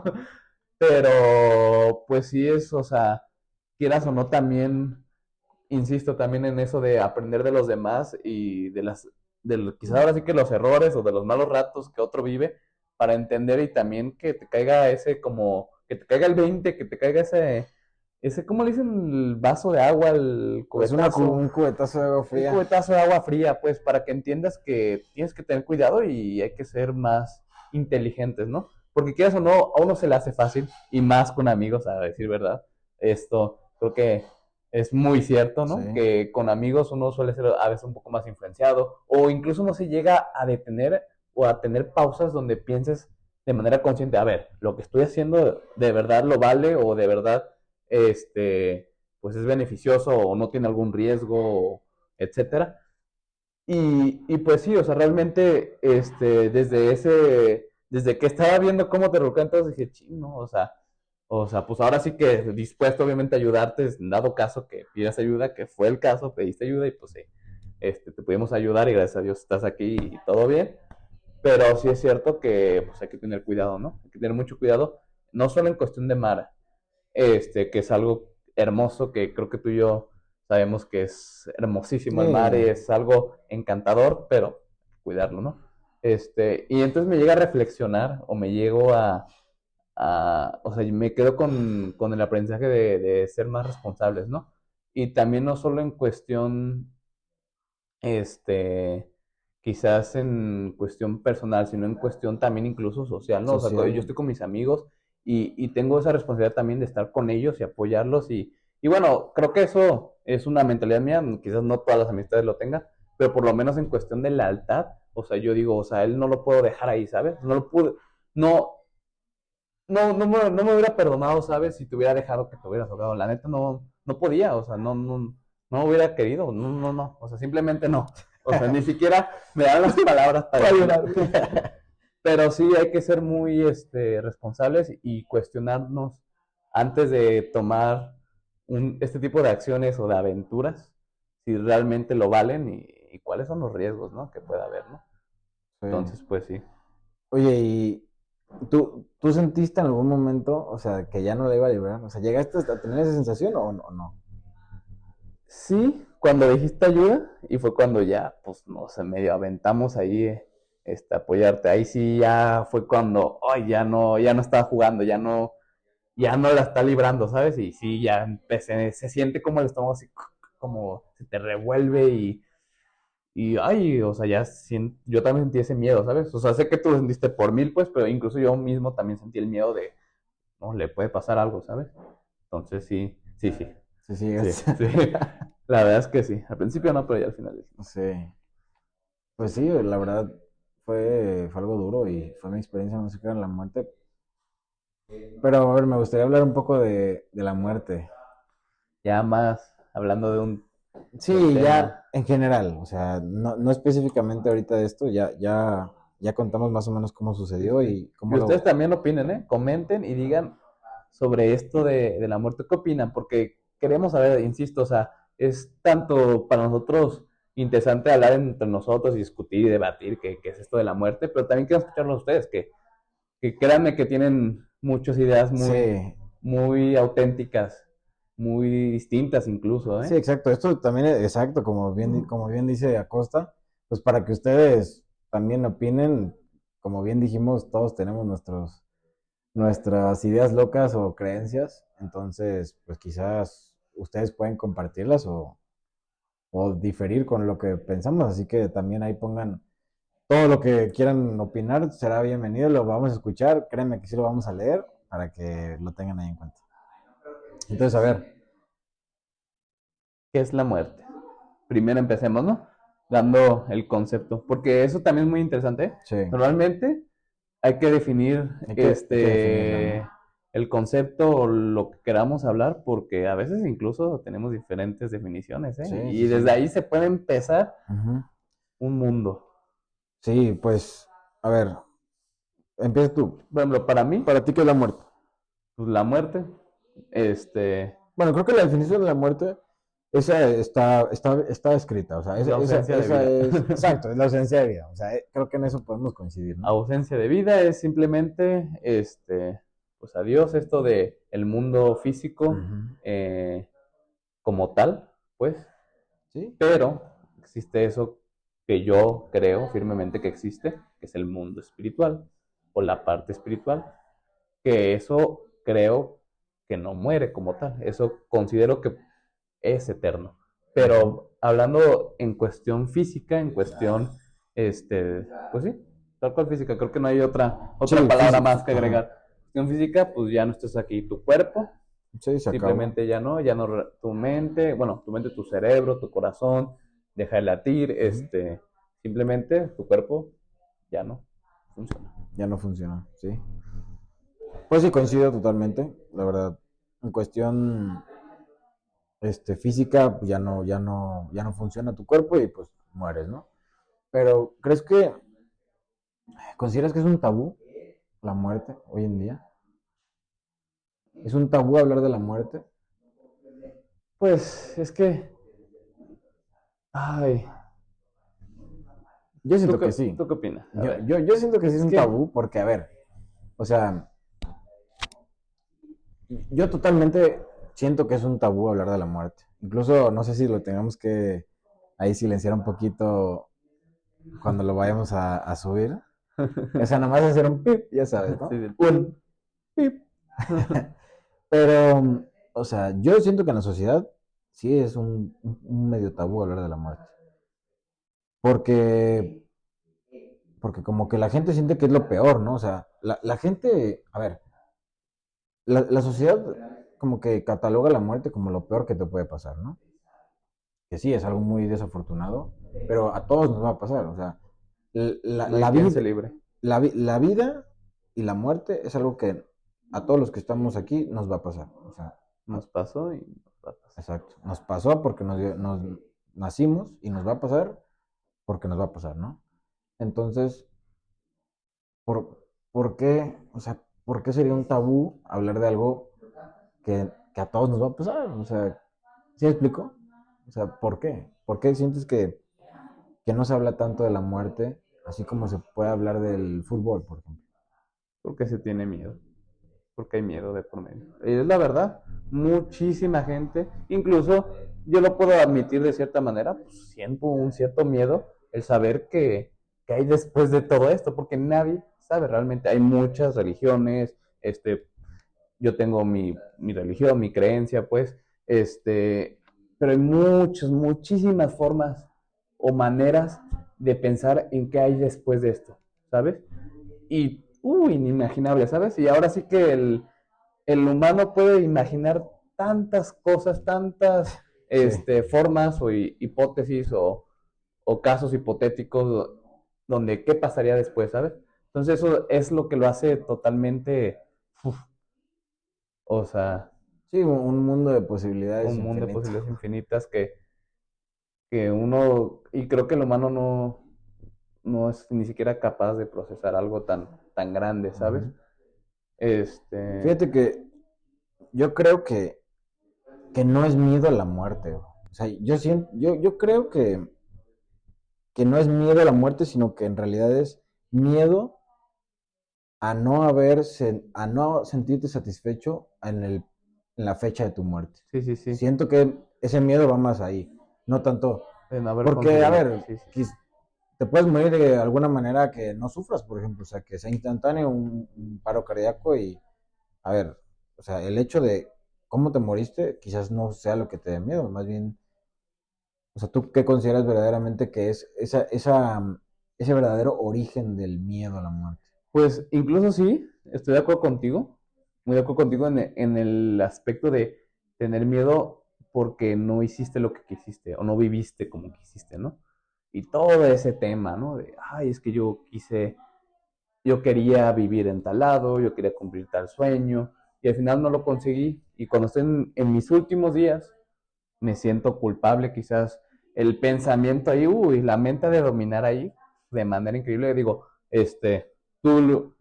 Speaker 2: pero pues sí es, o sea, quieras o no también, insisto también en eso de aprender de los demás y quizás ahora sí que los errores o de los malos ratos que otro vive para entender y también que te caiga ese como, que te caiga el 20 que te caiga ese, ¿cómo le dicen? El vaso de agua, el
Speaker 1: Pues
Speaker 2: cubetazo,
Speaker 1: un cubetazo de agua
Speaker 2: un
Speaker 1: fría.
Speaker 2: cubetazo de agua fría, pues para que entiendas que tienes que tener cuidado y hay que ser más inteligentes, ¿no? Porque quieras o no, a uno se le hace fácil y más con amigos, a decir verdad. Esto creo que es muy cierto,
Speaker 1: Sí.
Speaker 2: ¿no? Que con amigos uno suele ser a veces un poco más influenciado o incluso no se llega a detener o a tener pausas donde pienses de manera consciente, a ver, lo que estoy haciendo de verdad lo vale o de verdad pues es beneficioso o no tiene algún riesgo, etcétera. Y pues sí, o sea, realmente desde que estaba viendo cómo te revolcaban todos, dije, chino, o sea, pues ahora sí que dispuesto obviamente a ayudarte, en dado caso que pidas ayuda, que fue el caso, pediste ayuda y pues sí, te pudimos ayudar y gracias a Dios estás aquí y todo bien. Pero sí es cierto que pues hay que tener cuidado, ¿no? Hay que tener mucho cuidado, no solo en cuestión de mar, que es algo hermoso que creo que tú y yo sabemos que es hermosísimo el mar y
Speaker 1: Sí.
Speaker 2: es algo encantador, pero cuidarlo, ¿no? Y entonces me llega a reflexionar o me llego o sea, me quedo con el aprendizaje de ser más responsables, ¿no? Y también no solo en cuestión, este, quizás en cuestión personal, sino en cuestión también incluso social, ¿no? O sea,
Speaker 1: Social.
Speaker 2: yo estoy con mis amigos y tengo esa responsabilidad también de estar con ellos y apoyarlos y bueno, creo que eso es una mentalidad mía, quizás no todas las amistades lo tengan, pero por lo menos en cuestión de lealtad, o sea, yo digo, o sea, él no lo puedo dejar ahí, ¿sabes? No lo pude, no, no me hubiera perdonado, ¿sabes? Si te hubiera dejado que te hubieras ahogado. La neta no podía, o sea, no hubiera querido, no. O sea, simplemente no. O sea, ni siquiera me dan las palabras para llorar. Pero sí hay que ser muy responsables y cuestionarnos antes de tomar este tipo de acciones o de aventuras, si realmente lo valen y cuáles son los riesgos, ¿no? Que pueda haber, ¿no?
Speaker 1: Sí.
Speaker 2: Entonces, pues sí.
Speaker 1: Oye, ¿y tú sentiste en algún momento, o sea, que ya no la iba a librar? O sea, ¿llegaste a tener esa sensación o no?
Speaker 2: Sí, cuando dijiste ayuda, y fue cuando ya, pues, no sé, medio aventamos ahí, apoyarte. Ahí sí ya fue cuando, ay, ya no estaba jugando, ya no la está librando, ¿sabes? Y sí, ya empecé, se siente como el estómago así, como se te revuelve ay, o sea, yo también sentí ese miedo, ¿sabes? O sea, sé que tú lo sentiste por mil, pues, pero incluso yo mismo también sentí el miedo de, no, le puede pasar algo, ¿sabes? Entonces
Speaker 1: Sí,
Speaker 2: sí,
Speaker 1: sigues.
Speaker 2: sí. La verdad es que sí. Al principio no, pero ya al final sí.
Speaker 1: Sí. Pues sí, la verdad fue algo duro y fue mi experiencia más cercana a la muerte. Pero a ver, me gustaría hablar un poco de la muerte.
Speaker 2: Ya más hablando del
Speaker 1: Sí, ya
Speaker 2: tema.
Speaker 1: en general, o sea, no específicamente ahorita de esto, ya contamos más o menos cómo
Speaker 2: Sí,
Speaker 1: sucedió
Speaker 2: sí.
Speaker 1: y cómo
Speaker 2: Y ustedes
Speaker 1: lo...
Speaker 2: también opinen, ¿eh? Comenten y digan sobre esto de la muerte. ¿Qué opinan? Porque queremos saber, insisto, o sea, es tanto para nosotros interesante hablar entre nosotros y discutir y debatir qué es esto de la muerte, pero también quiero escucharlo a ustedes, que créanme que tienen muchas ideas
Speaker 1: Sí,
Speaker 2: muy auténticas, muy distintas incluso,
Speaker 1: sí,
Speaker 2: ¿eh?
Speaker 1: exacto. Esto también es exacto, como bien dice Acosta, pues para que ustedes también opinen, como bien dijimos, todos tenemos nuestras ideas locas o creencias, entonces, pues quizás ustedes pueden compartirlas o diferir con lo que pensamos, así que también ahí pongan todo lo que quieran opinar, será bienvenido, lo vamos a escuchar, créanme que sí lo vamos a leer para que lo tengan ahí en cuenta. Entonces, a ver,
Speaker 2: ¿Qué es la muerte? Primero empecemos, ¿no? Dando el concepto, porque eso también es muy interesante, ¿eh?
Speaker 1: sí,
Speaker 2: Normalmente hay que definir
Speaker 1: hay que definirlo, ¿no?
Speaker 2: el concepto o lo que queramos hablar, porque a veces incluso tenemos diferentes definiciones, ¿eh?
Speaker 1: Sí, sí,
Speaker 2: Y
Speaker 1: sí.
Speaker 2: desde ahí se puede empezar
Speaker 1: Ujú.
Speaker 2: un mundo.
Speaker 1: Sí, pues, a ver, empieza tú.
Speaker 2: Por ejemplo, para mí,
Speaker 1: Para ti, ¿qué es la muerte?
Speaker 2: pues la muerte, este,
Speaker 1: Bueno, creo que la definición de la muerte, esa está escrita, o sea,
Speaker 2: es la ausencia de
Speaker 1: esa
Speaker 2: vida.
Speaker 1: es, exacto, es la ausencia de vida, o sea, creo que en eso podemos coincidir, ¿no?
Speaker 2: Ausencia de vida es simplemente, pues adiós, esto de el mundo físico
Speaker 1: Ujú.
Speaker 2: como tal, pues,
Speaker 1: Sí,
Speaker 2: pero existe eso que yo creo firmemente que existe, que es el mundo espiritual o la parte espiritual, que eso creo que no muere como tal, eso considero que es eterno.
Speaker 1: ujú.
Speaker 2: Pero hablando en cuestión física, en cuestión, pues sí, tal cual física, creo que no hay
Speaker 1: Sí,
Speaker 2: otra palabra más que
Speaker 1: ajá,
Speaker 2: agregar. Cuestión física, pues ya no estás aquí, tu cuerpo,
Speaker 1: sí, se acabó.
Speaker 2: simplemente ya no, tu mente, bueno, tu mente, tu cerebro, tu corazón, deja de latir,
Speaker 1: Ujú.
Speaker 2: simplemente tu cuerpo ya no funciona.
Speaker 1: Ya no funciona, sí. Pues sí, coincido totalmente, la verdad. En cuestión física, pues ya no funciona tu cuerpo y pues mueres, ¿no? Pero, ¿crees que consideras que es un tabú la muerte hoy en día? ¿Es un tabú hablar de la muerte?
Speaker 2: Pues es que, ay,
Speaker 1: Yo siento que sí.
Speaker 2: ¿tú qué opinas? A ver,
Speaker 1: Yo siento que sí es
Speaker 2: es
Speaker 1: un
Speaker 2: que
Speaker 1: tabú porque, a ver, o sea, yo totalmente siento que es un tabú hablar de la muerte. Incluso no sé si lo tengamos que ahí silenciar un poquito cuando lo vayamos a subir. O sea, nada más hacer un pip, ya sabes,
Speaker 2: sí,
Speaker 1: ¿no?
Speaker 2: del pip.
Speaker 1: Un pip. Pero, o sea, yo siento que en la sociedad sí es un medio tabú hablar de la muerte. Porque porque como que la gente siente que es lo peor, ¿no? O sea, la gente, a ver, la sociedad como que cataloga la muerte como lo peor que te puede pasar, ¿no? Que sí, es algo muy desafortunado, pero a todos nos va a pasar, o sea, la,
Speaker 2: No hay
Speaker 1: la
Speaker 2: quien se
Speaker 1: vida,
Speaker 2: libre.
Speaker 1: la vida y la muerte es algo que a todos los que estamos aquí nos va a pasar, o sea,
Speaker 2: Nos pasó y nos va a pasar.
Speaker 1: exacto, nos pasó porque nos nacimos y nos va a pasar porque nos va a pasar, ¿no? Entonces, ¿por qué, o sea, por qué sería un tabú hablar de algo que a todos nos va a pasar? O sea, ¿sí me explico? O sea, ¿por qué? ¿Por qué sientes que no se habla tanto de la muerte, así como se puede hablar del fútbol, por ejemplo?
Speaker 2: Porque se tiene miedo. Porque hay miedo de por medio. Es la verdad, muchísima gente, incluso yo lo puedo admitir de cierta manera, pues siento un cierto miedo el saber que hay después de todo esto, porque nadie sabe realmente. Hay muchas religiones, yo tengo mi religión, mi creencia, pues, pero hay muchísimas formas o maneras de pensar en qué hay después de esto, ¿sabes? Y, inimaginable, ¿sabes? Y ahora sí que el humano puede imaginar tantas cosas, tantas
Speaker 1: Sí,
Speaker 2: formas o hipótesis o casos hipotéticos donde qué pasaría después, ¿sabes? Entonces eso es lo que lo hace totalmente, uf, o sea,
Speaker 1: sí, un mundo de posibilidades
Speaker 2: un mundo de
Speaker 1: infinito.
Speaker 2: posibilidades infinitas que uno, y creo que el humano no es ni siquiera capaz de procesar algo tan grande, ¿sabes?
Speaker 1: Ujú.
Speaker 2: Este,
Speaker 1: Fíjate que yo creo que no es miedo a la muerte. O sea, yo creo que no es miedo a la muerte, sino que en realidad es miedo a no sentirte satisfecho en la fecha de tu muerte.
Speaker 2: sí, sí, sí,
Speaker 1: Siento que ese miedo va más ahí, no tanto,
Speaker 2: de no haber
Speaker 1: porque, a
Speaker 2: conseguido,
Speaker 1: ver,
Speaker 2: sí, sí, sí.
Speaker 1: te puedes morir de alguna manera que no sufras, por ejemplo, o sea, que sea instantáneo un paro cardíaco y, a ver, o sea, el hecho de cómo te moriste quizás no sea lo que te dé miedo, más bien, o sea, ¿tú qué consideras verdaderamente que es ese verdadero origen del miedo a la muerte?
Speaker 2: Pues incluso sí, estoy de acuerdo contigo, muy de acuerdo contigo en el aspecto de tener miedo porque no hiciste lo que quisiste o no viviste como quisiste, ¿no? Y todo ese tema, ¿no? De, ay, es que yo quería vivir en tal lado, yo quería cumplir tal sueño y al final no lo conseguí. Y cuando estoy en mis últimos días, me siento culpable, quizás el pensamiento ahí, la mente de dominar ahí de manera increíble. Digo, tú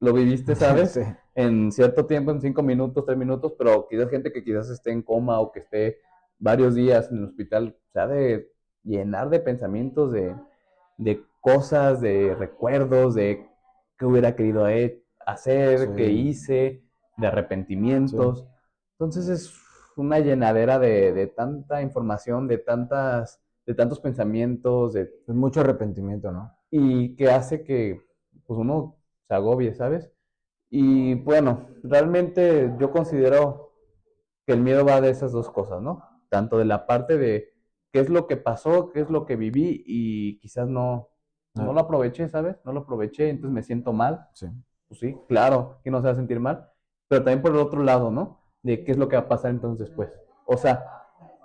Speaker 2: lo viviste, ¿sabes?
Speaker 1: Sí,
Speaker 2: En cierto tiempo, en 5 minutos, 3 minutos, pero quizás gente que quizás esté en coma o que esté varios días en el hospital, se ha de llenar de pensamientos, de cosas, de recuerdos, de qué hubiera querido
Speaker 1: sí,
Speaker 2: hacer, qué hice, de
Speaker 1: sí.
Speaker 2: arrepentimientos. Entonces es una llenadera de tanta información, de tantos pensamientos,
Speaker 1: Es mucho arrepentimiento, ¿no?
Speaker 2: y que hace que pues uno se agobie, ¿sabes? Y bueno, realmente yo considero que el miedo va de esas dos cosas, ¿no? Tanto de la parte de qué es lo que pasó, qué es lo que viví y quizás no
Speaker 1: Ah,
Speaker 2: lo aproveché, ¿sabes? No lo aproveché, entonces me siento mal.
Speaker 1: sí,
Speaker 2: Pues sí, claro, que no se va a sentir mal, pero también por el otro lado, ¿no? De qué es lo que va a pasar entonces después. O sea,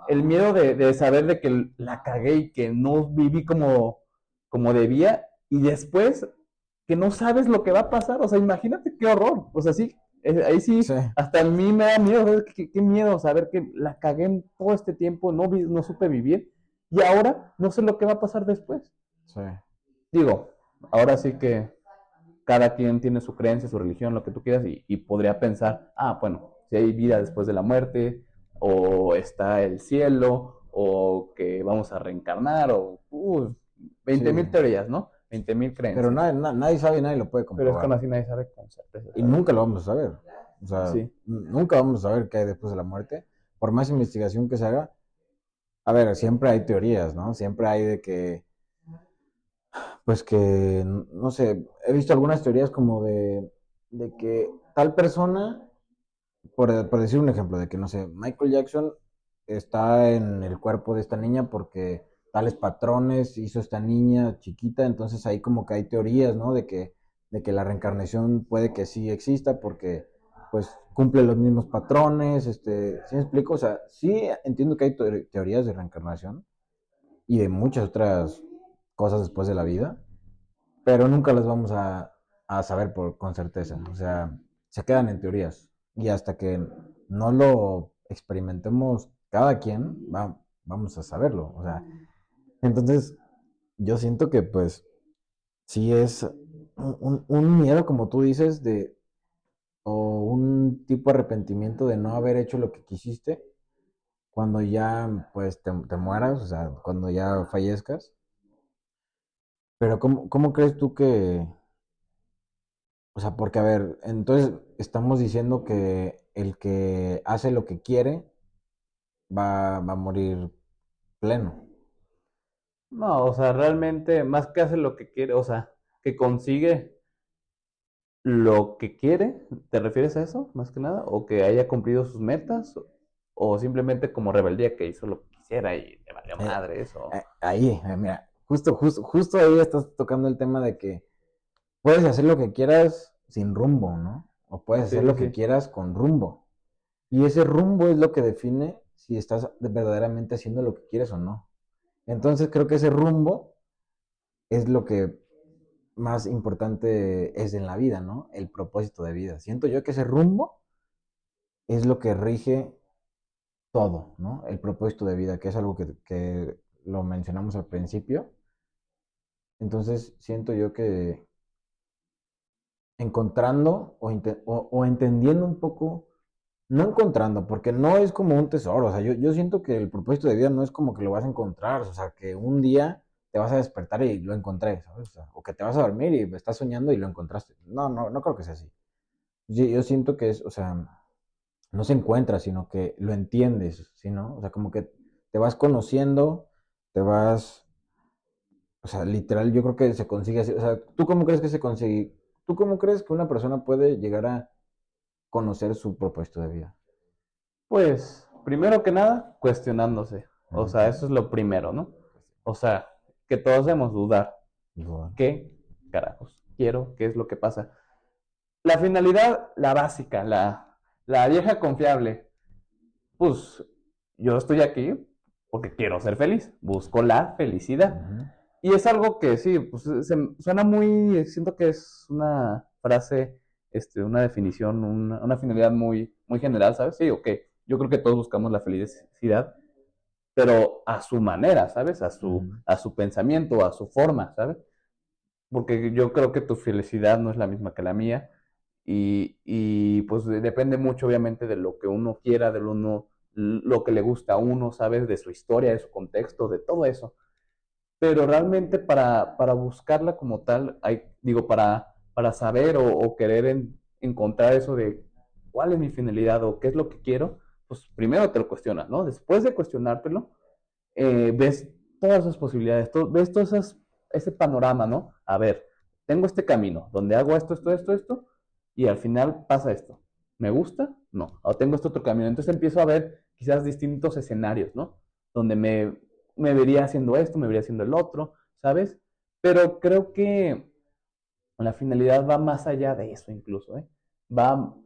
Speaker 2: el miedo de saber de que la cagué y que no viví como debía y después que no sabes lo que va a pasar. O sea, imagínate qué horror. O sea, sí, ahí sí,
Speaker 1: sí,
Speaker 2: hasta a mí me da miedo. ¿Sabes? Qué miedo saber que la cagué en todo este tiempo, no supe vivir y ahora no sé lo que va a pasar después.
Speaker 1: sí.
Speaker 2: Digo, ahora sí que cada quien tiene su creencia, su religión, lo que tú quieras, y podría pensar, bueno, si hay vida después de la muerte, o está el cielo, o que vamos a reencarnar, o 20 mil
Speaker 1: Sí,
Speaker 2: teorías, ¿no? 20 mil
Speaker 1: pero
Speaker 2: creencias.
Speaker 1: nadie sabe y nadie lo puede
Speaker 2: Pero es que
Speaker 1: comprobar.
Speaker 2: aún así nadie sabe con certeza,
Speaker 1: Y
Speaker 2: ¿sabes?
Speaker 1: nunca lo vamos a saber. O sea,
Speaker 2: Sí,
Speaker 1: nunca vamos a saber qué hay después de la muerte. Por más investigación que se haga, a ver, siempre hay teorías, ¿no? Siempre hay de que, pues que, no sé, he visto algunas teorías como de que tal persona, por decir un ejemplo, de que, no sé, Michael Jackson está en el cuerpo de esta niña porque tales patrones hizo esta niña chiquita, entonces ahí como que hay teorías, ¿no? De que la reencarnación puede que sí exista porque pues cumple los mismos patrones, ¿sí me explico? O sea, sí entiendo que hay teorías de reencarnación y de muchas otras cosas después de la vida, pero nunca las vamos a saber con certeza. O sea, se quedan en teorías. Y hasta que no lo experimentemos cada quien, vamos a saberlo. O sea, entonces yo siento que pues sí es un miedo, como tú dices, o un tipo de arrepentimiento de no haber hecho lo que quisiste cuando ya pues te mueras, o sea, cuando ya fallezcas. Pero ¿cómo crees tú o sea, porque a ver, entonces estamos diciendo que el que hace lo que quiere va a morir pleno?
Speaker 2: No, o sea, realmente, más que hace lo que quiere, o sea, que consigue lo que quiere, ¿te refieres a eso, más que nada? ¿O que haya cumplido sus metas? ¿O simplemente como rebeldía que hizo lo que quisiera y le valió
Speaker 1: Eh,
Speaker 2: madre eso?
Speaker 1: ahí, mira, justo ahí estás tocando el tema de que puedes hacer lo que quieras sin rumbo, ¿no? O puedes
Speaker 2: Sí,
Speaker 1: hacer
Speaker 2: sí,
Speaker 1: lo que
Speaker 2: sí.
Speaker 1: quieras con rumbo. Y ese rumbo es lo que define si estás verdaderamente haciendo lo que quieres o no. Entonces creo que ese rumbo es lo que más importante es en la vida, ¿no? El propósito de vida. Siento yo que ese rumbo es lo que rige todo, ¿no? El propósito de vida, que es algo que lo mencionamos al principio. Entonces siento yo que encontrando o entendiendo un poco, no encontrando, porque no es como un tesoro, o sea, yo siento que el propósito de vida no es como que lo vas a encontrar, o sea, que un día te vas a despertar y lo encontré, ¿sabes? O sea, o que te vas a dormir y estás soñando y lo encontraste. No, no, no creo que sea así. Yo siento que es, o sea, no se encuentra, sino que lo entiendes, ¿sí, no? O sea, como que te vas conociendo, te vas, o sea, literal, yo creo que se consigue así. O sea, ¿tú cómo crees que se consigue? ¿Tú cómo crees que una persona puede llegar a conocer su propósito de vida?
Speaker 2: Pues, primero que nada, cuestionándose. O sea, eso es lo primero, ¿no? O sea, que todos debemos dudar.
Speaker 1: Igual.
Speaker 2: ¿Qué carajos quiero? ¿Qué es lo que pasa? La finalidad, la básica, la vieja confiable. Pues yo estoy aquí porque quiero ser feliz, busco la felicidad.
Speaker 1: Ujú.
Speaker 2: Y es algo que sí, pues suena muy, siento que es una frase, una definición, una finalidad muy, muy general, ¿sabes? Sí, ok, yo creo que todos buscamos la felicidad, pero a su manera, ¿sabes?
Speaker 1: Ujú.
Speaker 2: A su pensamiento, a su forma, ¿sabes? Porque yo creo que tu felicidad no es la misma que la mía y pues depende mucho obviamente de lo que uno quiera, lo que le gusta a uno, ¿sabes? De su historia, de su contexto, de todo eso. Pero realmente para buscarla como tal, digo, para saber o querer encontrar eso de cuál es mi finalidad o qué es lo que quiero, pues primero te lo cuestionas, ¿no? Después de cuestionártelo, ves todas esas posibilidades, ves todo ese panorama, ¿no? A ver, tengo este camino donde hago esto, esto, esto, esto, y al final pasa esto. ¿Me gusta? No. O tengo este otro camino. Entonces empiezo a ver quizás distintos escenarios, ¿no? Donde me vería haciendo esto, me vería haciendo el otro, ¿sabes? Pero creo que la finalidad va más allá de eso incluso, ¿eh? Va,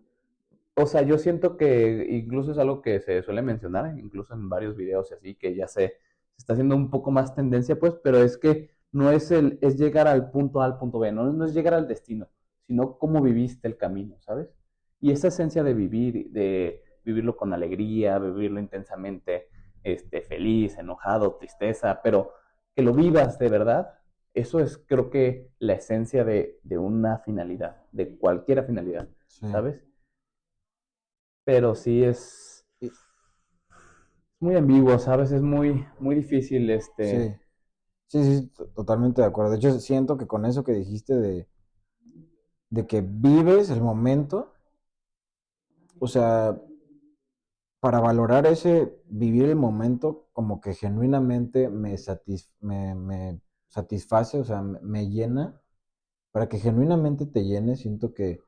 Speaker 2: o sea, yo siento que incluso es algo que se suele mencionar, incluso en varios videos y así, que ya se está haciendo un poco más tendencia, pues, pero es que no es es llegar al punto A al punto B, no es llegar al destino, sino cómo viviste el camino, ¿sabes? Y esa esencia de vivirlo con alegría, vivirlo intensamente, feliz, enojado, tristeza, pero que lo vivas de verdad, eso es creo que la esencia de una finalidad, de cualquier finalidad,
Speaker 1: Sí.
Speaker 2: ¿sabes? Pero sí
Speaker 1: Y-
Speaker 2: es muy ambiguo, ¿sabes? Es muy, muy difícil,
Speaker 1: sí, sí, sí, totalmente de acuerdo. De hecho, siento que con eso que dijiste de que vives el momento, o sea, para valorar ese vivir el momento como que genuinamente me satisface, o sea, me llena, para que genuinamente te llene, siento que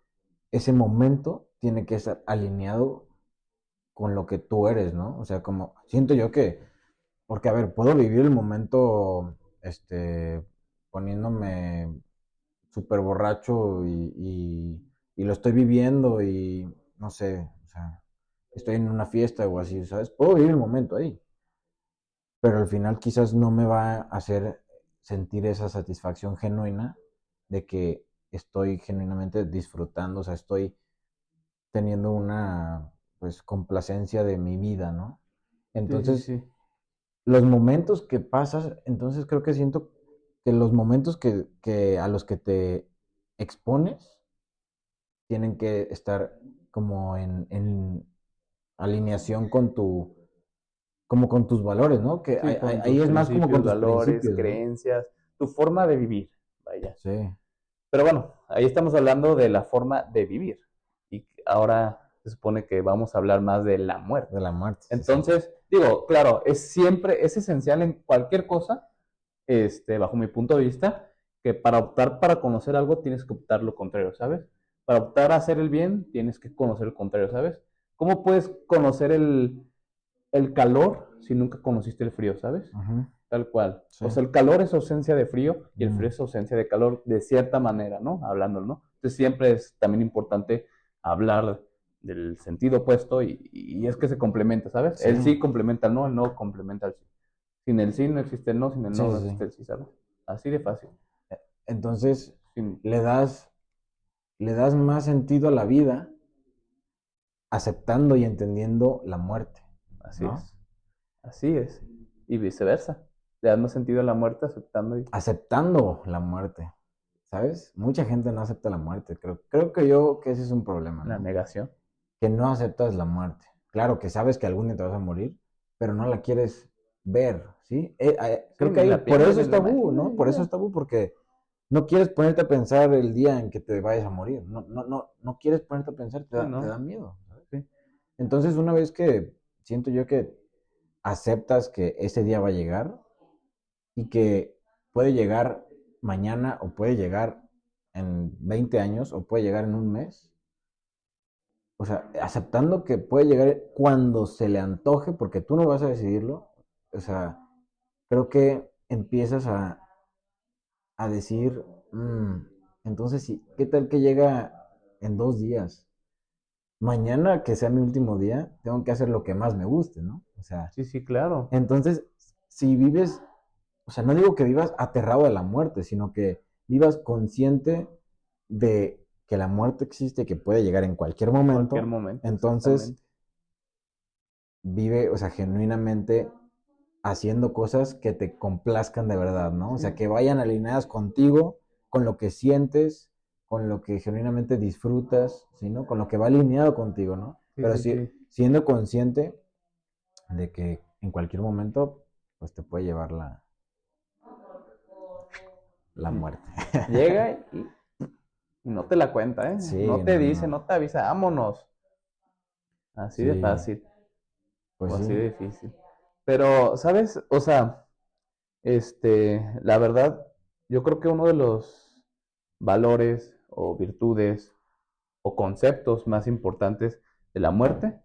Speaker 1: ese momento tiene que estar alineado con lo que tú eres, ¿no? O sea, como siento yo que, Porque, a ver, puedo vivir el momento, poniéndome súper borracho y lo estoy viviendo y no sé, o sea, estoy en una fiesta o así, ¿sabes? Puedo vivir el momento ahí, pero al final quizás no me va a hacer sentir esa satisfacción genuina de que estoy genuinamente disfrutando, o sea, estoy teniendo una, pues, complacencia de mi vida, ¿no?
Speaker 2: Sí, sí,
Speaker 1: Entonces,
Speaker 2: sí.
Speaker 1: los momentos que pasas, entonces creo que siento que los momentos que a los que te expones tienen que estar como en alineación con como con tus valores, ¿no? Que
Speaker 2: Sí, con
Speaker 1: ahí
Speaker 2: tus
Speaker 1: es más como con
Speaker 2: principios,
Speaker 1: tus
Speaker 2: valores,
Speaker 1: principios, ¿no?
Speaker 2: creencias, tu forma de vivir, vaya.
Speaker 1: Sí,
Speaker 2: Pero bueno, ahí estamos hablando de la forma de vivir. Y ahora se supone que vamos a hablar más de la muerte.
Speaker 1: de la muerte, sí, sí.
Speaker 2: Entonces, digo, claro, es esencial en cualquier cosa, bajo mi punto de vista, que para optar para conocer algo tienes que optar lo contrario, ¿sabes? Para optar a hacer el bien tienes que conocer el contrario, ¿sabes? ¿Cómo puedes conocer el calor si nunca conociste el frío, ¿sabes?
Speaker 1: Ujú,
Speaker 2: Tal cual.
Speaker 1: sí.
Speaker 2: O sea, el calor es ausencia de frío y el frío
Speaker 1: Mm,
Speaker 2: es ausencia de calor de cierta manera, ¿no? Hablando, ¿no? Entonces siempre es también importante hablar del sentido opuesto y es que se complementa, ¿sabes?
Speaker 1: sí,
Speaker 2: El sí complementa al no, el no complementa al sí. Sin el sí no existe el no, sin el
Speaker 1: sí,
Speaker 2: no no
Speaker 1: sí,
Speaker 2: existe
Speaker 1: sí.
Speaker 2: el sí, ¿sabes? Así de fácil.
Speaker 1: Entonces,
Speaker 2: Sin-
Speaker 1: le das, le das más sentido a la vida aceptando y entendiendo la muerte,
Speaker 2: Así
Speaker 1: ¿no?
Speaker 2: es. Así es. Y viceversa. Le da más sentido a la muerte aceptando y
Speaker 1: Aceptando la muerte, ¿sabes? Mucha gente no acepta la muerte. Creo que yo que ese es un problema,
Speaker 2: la
Speaker 1: ¿no?
Speaker 2: negación.
Speaker 1: Que no aceptas la muerte. Claro que sabes que algún día te vas a morir, pero no la quieres ver, ¿sí?
Speaker 2: Sí,
Speaker 1: Creo que
Speaker 2: ni
Speaker 1: ahí,
Speaker 2: la
Speaker 1: por
Speaker 2: piensas
Speaker 1: eso
Speaker 2: ni
Speaker 1: es
Speaker 2: la
Speaker 1: tabú,
Speaker 2: imaginas,
Speaker 1: ¿no? Por eso es
Speaker 2: ya.
Speaker 1: tabú, porque no quieres ponerte a pensar el día en que te vayas a morir. No quieres ponerte a pensar,
Speaker 2: Sí,
Speaker 1: te
Speaker 2: ¿no?
Speaker 1: da miedo, ¿sabes?
Speaker 2: Sí.
Speaker 1: Entonces, una vez que siento yo que aceptas que ese día va a llegar y que puede llegar mañana o puede llegar en 20 años o puede llegar en un mes, o sea, aceptando que puede llegar cuando se le antoje, porque tú no vas a decidirlo, o sea, creo que empiezas a decir, entonces, sí, ¿qué tal que llega en 2 días? Mañana, que sea mi último día, tengo que hacer lo que más me guste, ¿no? O sea,
Speaker 2: Sí, sí, claro.
Speaker 1: entonces, si vives, o sea, no digo que vivas aterrado de la muerte, sino que vivas consciente de que la muerte existe, que puede llegar en cualquier
Speaker 2: Cualquier
Speaker 1: momento,
Speaker 2: momento,
Speaker 1: entonces
Speaker 2: exactamente.
Speaker 1: vive, o sea, genuinamente haciendo cosas que te complazcan de verdad, ¿no? O sea,
Speaker 2: Sí,
Speaker 1: que vayan alineadas contigo, con lo que sientes, con lo que genuinamente disfrutas, ¿sí, no? Con lo que va alineado contigo, ¿no?
Speaker 2: sí,
Speaker 1: Pero
Speaker 2: sí,
Speaker 1: sí,
Speaker 2: sí.
Speaker 1: siendo consciente de que en cualquier momento, pues te puede llevar la
Speaker 2: Mm.
Speaker 1: muerte.
Speaker 2: Llega y no te la cuenta, ¿eh? No
Speaker 1: Sí,
Speaker 2: te
Speaker 1: no,
Speaker 2: dice,
Speaker 1: no.
Speaker 2: no te avisa, vámonos. Así de
Speaker 1: Sí,
Speaker 2: fácil
Speaker 1: pues
Speaker 2: o
Speaker 1: sí.
Speaker 2: así de difícil. Pero, ¿sabes? O sea, la verdad, yo creo que uno de los valores o virtudes o conceptos más importantes de la muerte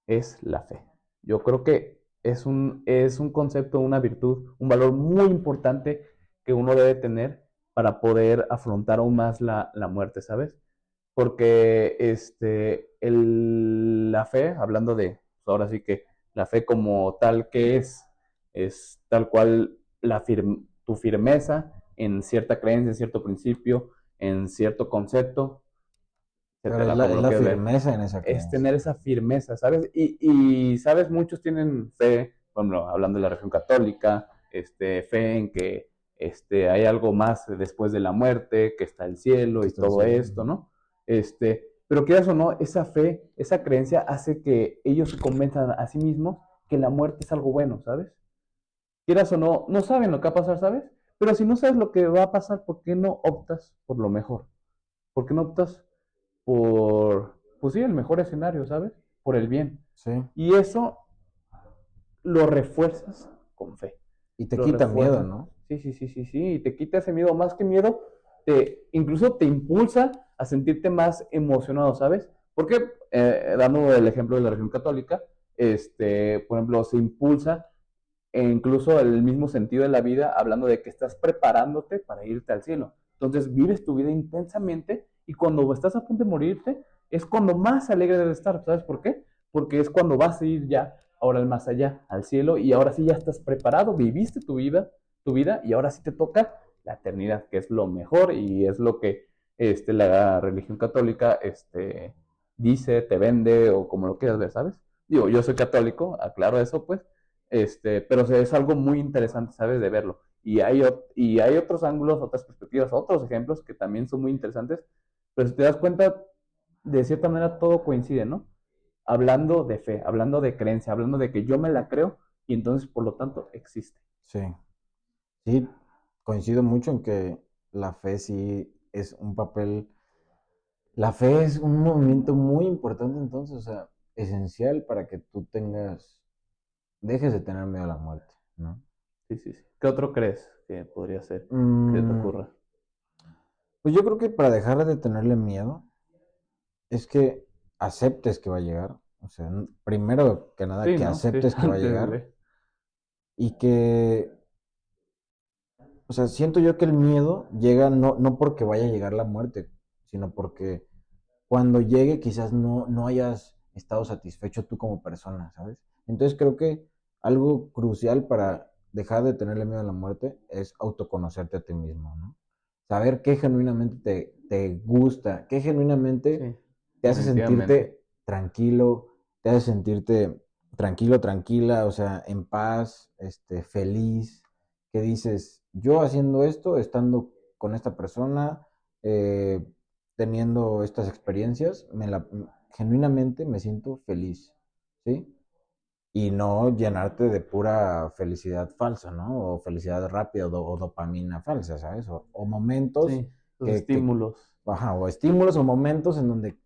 Speaker 2: es la fe. Yo creo que es un concepto, una virtud, un valor muy importante que uno debe tener para poder afrontar aún más la muerte, ¿sabes? Porque la fe, hablando de, pues ahora sí que la fe como tal que es tal cual tu firmeza en cierta creencia, en cierto principio, en cierto concepto,
Speaker 1: Pero
Speaker 2: etcétera, como
Speaker 1: es
Speaker 2: lo
Speaker 1: la
Speaker 2: quieras ver,
Speaker 1: firmeza en esa
Speaker 2: es
Speaker 1: creencia.
Speaker 2: tener esa firmeza, ¿sabes? Y ¿sabes? Muchos tienen fe, bueno, hablando de la religión católica, fe en que hay algo más después de la muerte, que está el cielo
Speaker 1: Que
Speaker 2: y
Speaker 1: está el
Speaker 2: todo
Speaker 1: cielo.
Speaker 2: esto, ¿no? Pero quieras o no, esa fe, esa creencia hace que ellos se convenzan a sí mismos que la muerte es algo bueno, ¿sabes? Quieras o no, no saben lo que va a pasar, ¿sabes? Pero si no sabes lo que va a pasar, ¿por qué no optas por lo mejor? ¿Por qué no optas pues sí, el mejor escenario, ¿sabes? Por el bien.
Speaker 1: Sí.
Speaker 2: Y eso lo refuerzas con fe.
Speaker 1: Y te
Speaker 2: Lo
Speaker 1: quita miedo,
Speaker 2: refuerzas.
Speaker 1: ¿no?
Speaker 2: Sí, sí, sí, sí, sí. Y te quita ese miedo. Más que miedo, incluso te impulsa a sentirte más emocionado, ¿sabes? Porque, dando el ejemplo de la religión católica, por ejemplo, se impulsa e incluso el mismo sentido de la vida, hablando de que estás preparándote para irte al cielo. Entonces vives tu vida intensamente y cuando estás a punto de morirte es cuando más alegre debes estar. ¿Sabes por qué? Porque es cuando vas a ir ya ahora al más allá, al cielo, y ahora sí ya estás preparado, viviste tu vida y ahora sí te toca la eternidad, que es lo mejor y es lo que la religión católica dice, te vende o como lo quieras ver, ¿sabes? Digo, yo soy católico, aclaro eso, pues, pero es algo muy interesante, ¿sabes? De verlo. Y hay otros ángulos, otras perspectivas, otros ejemplos que también son muy interesantes, pero si te das cuenta, de cierta manera todo coincide, ¿no? Hablando de fe, hablando de creencia, hablando de que yo me la creo y entonces por lo tanto existe.
Speaker 1: Sí, sí, coincido mucho en que la fe sí es un papel, la fe es un movimiento muy importante entonces, o sea, esencial para que tú dejes de tener miedo a la muerte, ¿no?
Speaker 2: Sí, sí, sí. ¿Qué otro crees que podría ser que te
Speaker 1: Mm,
Speaker 2: ocurra?
Speaker 1: pues yo creo que para dejar de tenerle miedo es que aceptes que va a llegar, o sea, primero que nada
Speaker 2: Sí,
Speaker 1: que
Speaker 2: ¿no? Sí,
Speaker 1: aceptes que va a
Speaker 2: antes
Speaker 1: llegar
Speaker 2: de...
Speaker 1: y que, o sea, siento yo que el miedo llega no porque vaya a llegar la muerte, sino porque cuando llegue quizás no hayas estado satisfecho tú como persona, ¿sabes? Entonces creo que algo crucial para dejar de tenerle miedo a la muerte es autoconocerte a ti mismo, ¿no? Saber qué genuinamente te gusta, qué genuinamente
Speaker 2: Sí,
Speaker 1: te hace
Speaker 2: definitivamente.
Speaker 1: sentirte tranquilo, te hace sentirte tranquilo, tranquila, o sea, en paz, feliz, que dices, yo haciendo esto, estando con esta persona, eh, teniendo estas experiencias, genuinamente me siento feliz, ¿sí? Y no llenarte de pura felicidad falsa, ¿no? O felicidad rápida o dopamina falsa, ¿sabes? O momentos
Speaker 2: Sí, los
Speaker 1: que,
Speaker 2: estímulos.
Speaker 1: ajá, o estímulos o momentos en donde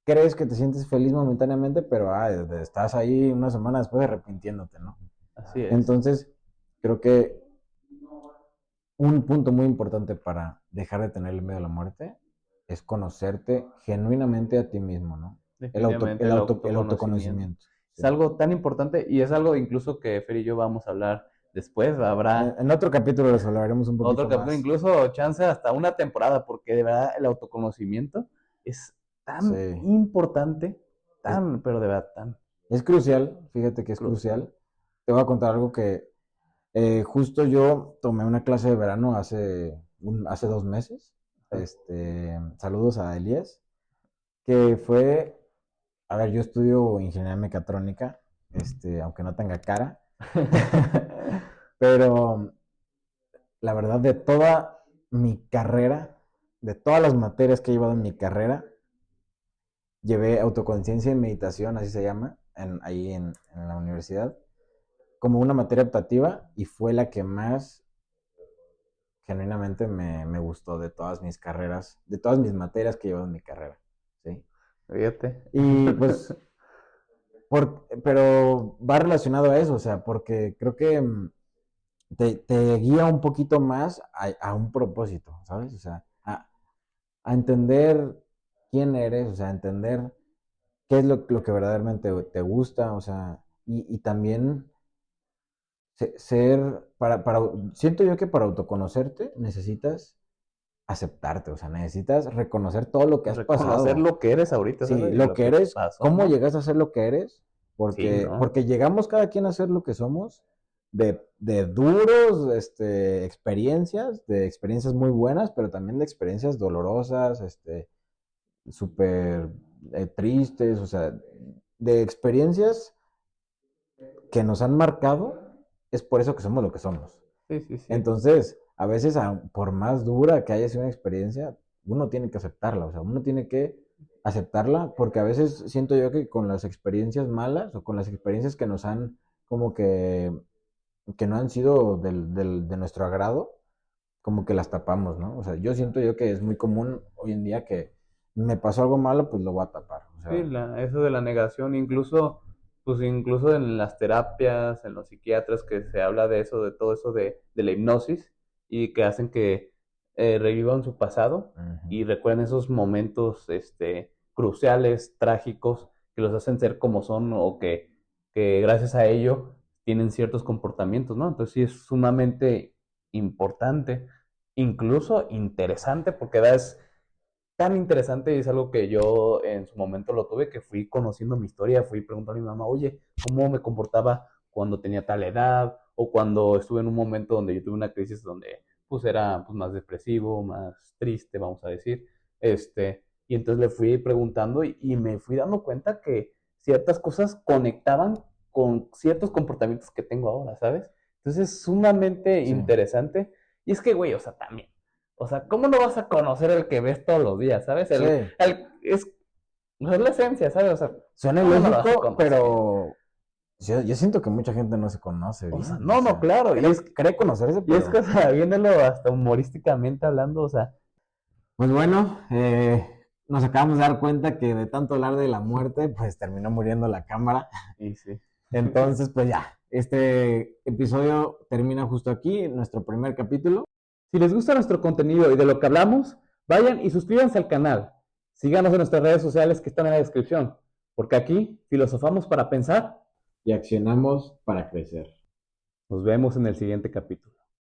Speaker 1: crees que te sientes feliz momentáneamente, pero estás ahí una semana después arrepintiéndote, ¿no?
Speaker 2: Así es.
Speaker 1: Entonces, creo que un punto muy importante para dejar de tenerle miedo a la muerte es conocerte genuinamente a ti mismo, ¿no?
Speaker 2: Definitivamente el
Speaker 1: El
Speaker 2: autoconocimiento.
Speaker 1: autoconocimiento.
Speaker 2: Es
Speaker 1: Sí.
Speaker 2: algo tan importante y es algo incluso que Fer y yo vamos a hablar después. Habrá
Speaker 1: En otro capítulo les hablaremos un
Speaker 2: otro
Speaker 1: poquito
Speaker 2: capítulo,
Speaker 1: más.
Speaker 2: incluso chance hasta una temporada, porque de verdad el autoconocimiento es tan
Speaker 1: Sí.
Speaker 2: importante,
Speaker 1: Es,
Speaker 2: tan, pero de verdad tan
Speaker 1: es crucial, fíjate que es
Speaker 2: crucial.
Speaker 1: crucial. Te voy a contar algo que justo yo tomé una clase de verano hace 2 meses.
Speaker 2: Ajá.
Speaker 1: Saludos a Elías, que fue, a ver, yo estudio ingeniería mecatrónica, aunque no tenga cara, pero la verdad de toda mi carrera, de todas las materias que he llevado en mi carrera, llevé autoconciencia y meditación, así se llama, ahí en la universidad, como una materia optativa y fue la que más genuinamente me gustó de todas mis carreras, de todas mis materias que llevo en mi carrera, ¿sí?
Speaker 2: Fíjate.
Speaker 1: Y pues, pero va relacionado a eso, o sea, porque creo que te guía un poquito más a un propósito, ¿sabes? O sea, a entender quién eres, o sea, a entender qué es lo que verdaderamente te gusta, o sea, y también siento yo que para autoconocerte necesitas aceptarte, o sea, necesitas reconocer todo lo que has
Speaker 2: Reconocer
Speaker 1: pasado,
Speaker 2: lo que eres ahorita,
Speaker 1: sí,
Speaker 2: ¿sabes? Y
Speaker 1: lo
Speaker 2: lo
Speaker 1: que
Speaker 2: que
Speaker 1: eres,
Speaker 2: pasó,
Speaker 1: cómo
Speaker 2: ¿no?
Speaker 1: llegas a ser lo que eres,
Speaker 2: Sí, ¿no?
Speaker 1: porque llegamos cada quien a ser lo que somos de duros, de experiencias muy buenas, pero también de experiencias dolorosas, súper tristes, o sea, de experiencias que nos han marcado, es por eso que somos lo que somos.
Speaker 2: Sí, sí, sí.
Speaker 1: Entonces, a veces, por más dura que haya sido una experiencia, uno tiene que aceptarla, o sea, uno tiene que aceptarla porque a veces siento yo que con las experiencias malas o con las experiencias que nos han como que no han sido de nuestro agrado, como que las tapamos, ¿no? O sea, yo siento yo que es muy común hoy en día que me pasó algo malo, pues lo voy a tapar, o
Speaker 2: Sí,
Speaker 1: sea,
Speaker 2: eso de la negación, incluso, pues incluso en las terapias, en los psiquiatras, que se habla de eso, de todo eso de la hipnosis, y que hacen que revivan su pasado
Speaker 1: ujú,
Speaker 2: y recuerden esos momentos, cruciales, trágicos, que los hacen ser como son, o que gracias a ello tienen ciertos comportamientos, ¿no? Entonces sí es sumamente importante, incluso interesante, porque es tan interesante y es algo que yo en su momento lo tuve, que fui conociendo mi historia, fui preguntando a mi mamá, oye, ¿cómo me comportaba cuando tenía tal edad? O cuando estuve en un momento donde yo tuve una crisis donde pues era pues, más depresivo, más triste, vamos a decir. Y entonces le fui preguntando y me fui dando cuenta que ciertas cosas conectaban con ciertos comportamientos que tengo ahora, ¿sabes? Entonces es sumamente
Speaker 1: Sí.
Speaker 2: interesante. Y es que, güey, o sea, también. O sea, ¿cómo no vas a conocer el que ves todos los días, ¿sabes?
Speaker 1: Sí.
Speaker 2: Es la esencia, ¿sabes? O sea,
Speaker 1: Suena
Speaker 2: ¿cómo no lo vas a
Speaker 1: ilógico,
Speaker 2: conocer?
Speaker 1: pero yo siento que mucha gente no se conoce
Speaker 2: O sea,
Speaker 1: bien. O
Speaker 2: no, no,
Speaker 1: sea,
Speaker 2: claro.
Speaker 1: cree conocerse,
Speaker 2: Y es que,
Speaker 1: pero...
Speaker 2: o sea, viéndolo hasta humorísticamente hablando, o sea,
Speaker 1: Pues bueno, nos acabamos de dar cuenta que de tanto hablar de la muerte, pues terminó muriendo la cámara.
Speaker 2: y sí.
Speaker 1: Entonces, pues ya, este episodio termina justo aquí, nuestro primer capítulo.
Speaker 2: Si les gusta nuestro contenido y de lo que hablamos, vayan y suscríbanse al canal. Síganos en nuestras redes sociales que están en la descripción, porque aquí filosofamos para pensar.
Speaker 1: Y accionamos para crecer.
Speaker 2: Nos vemos en el siguiente capítulo.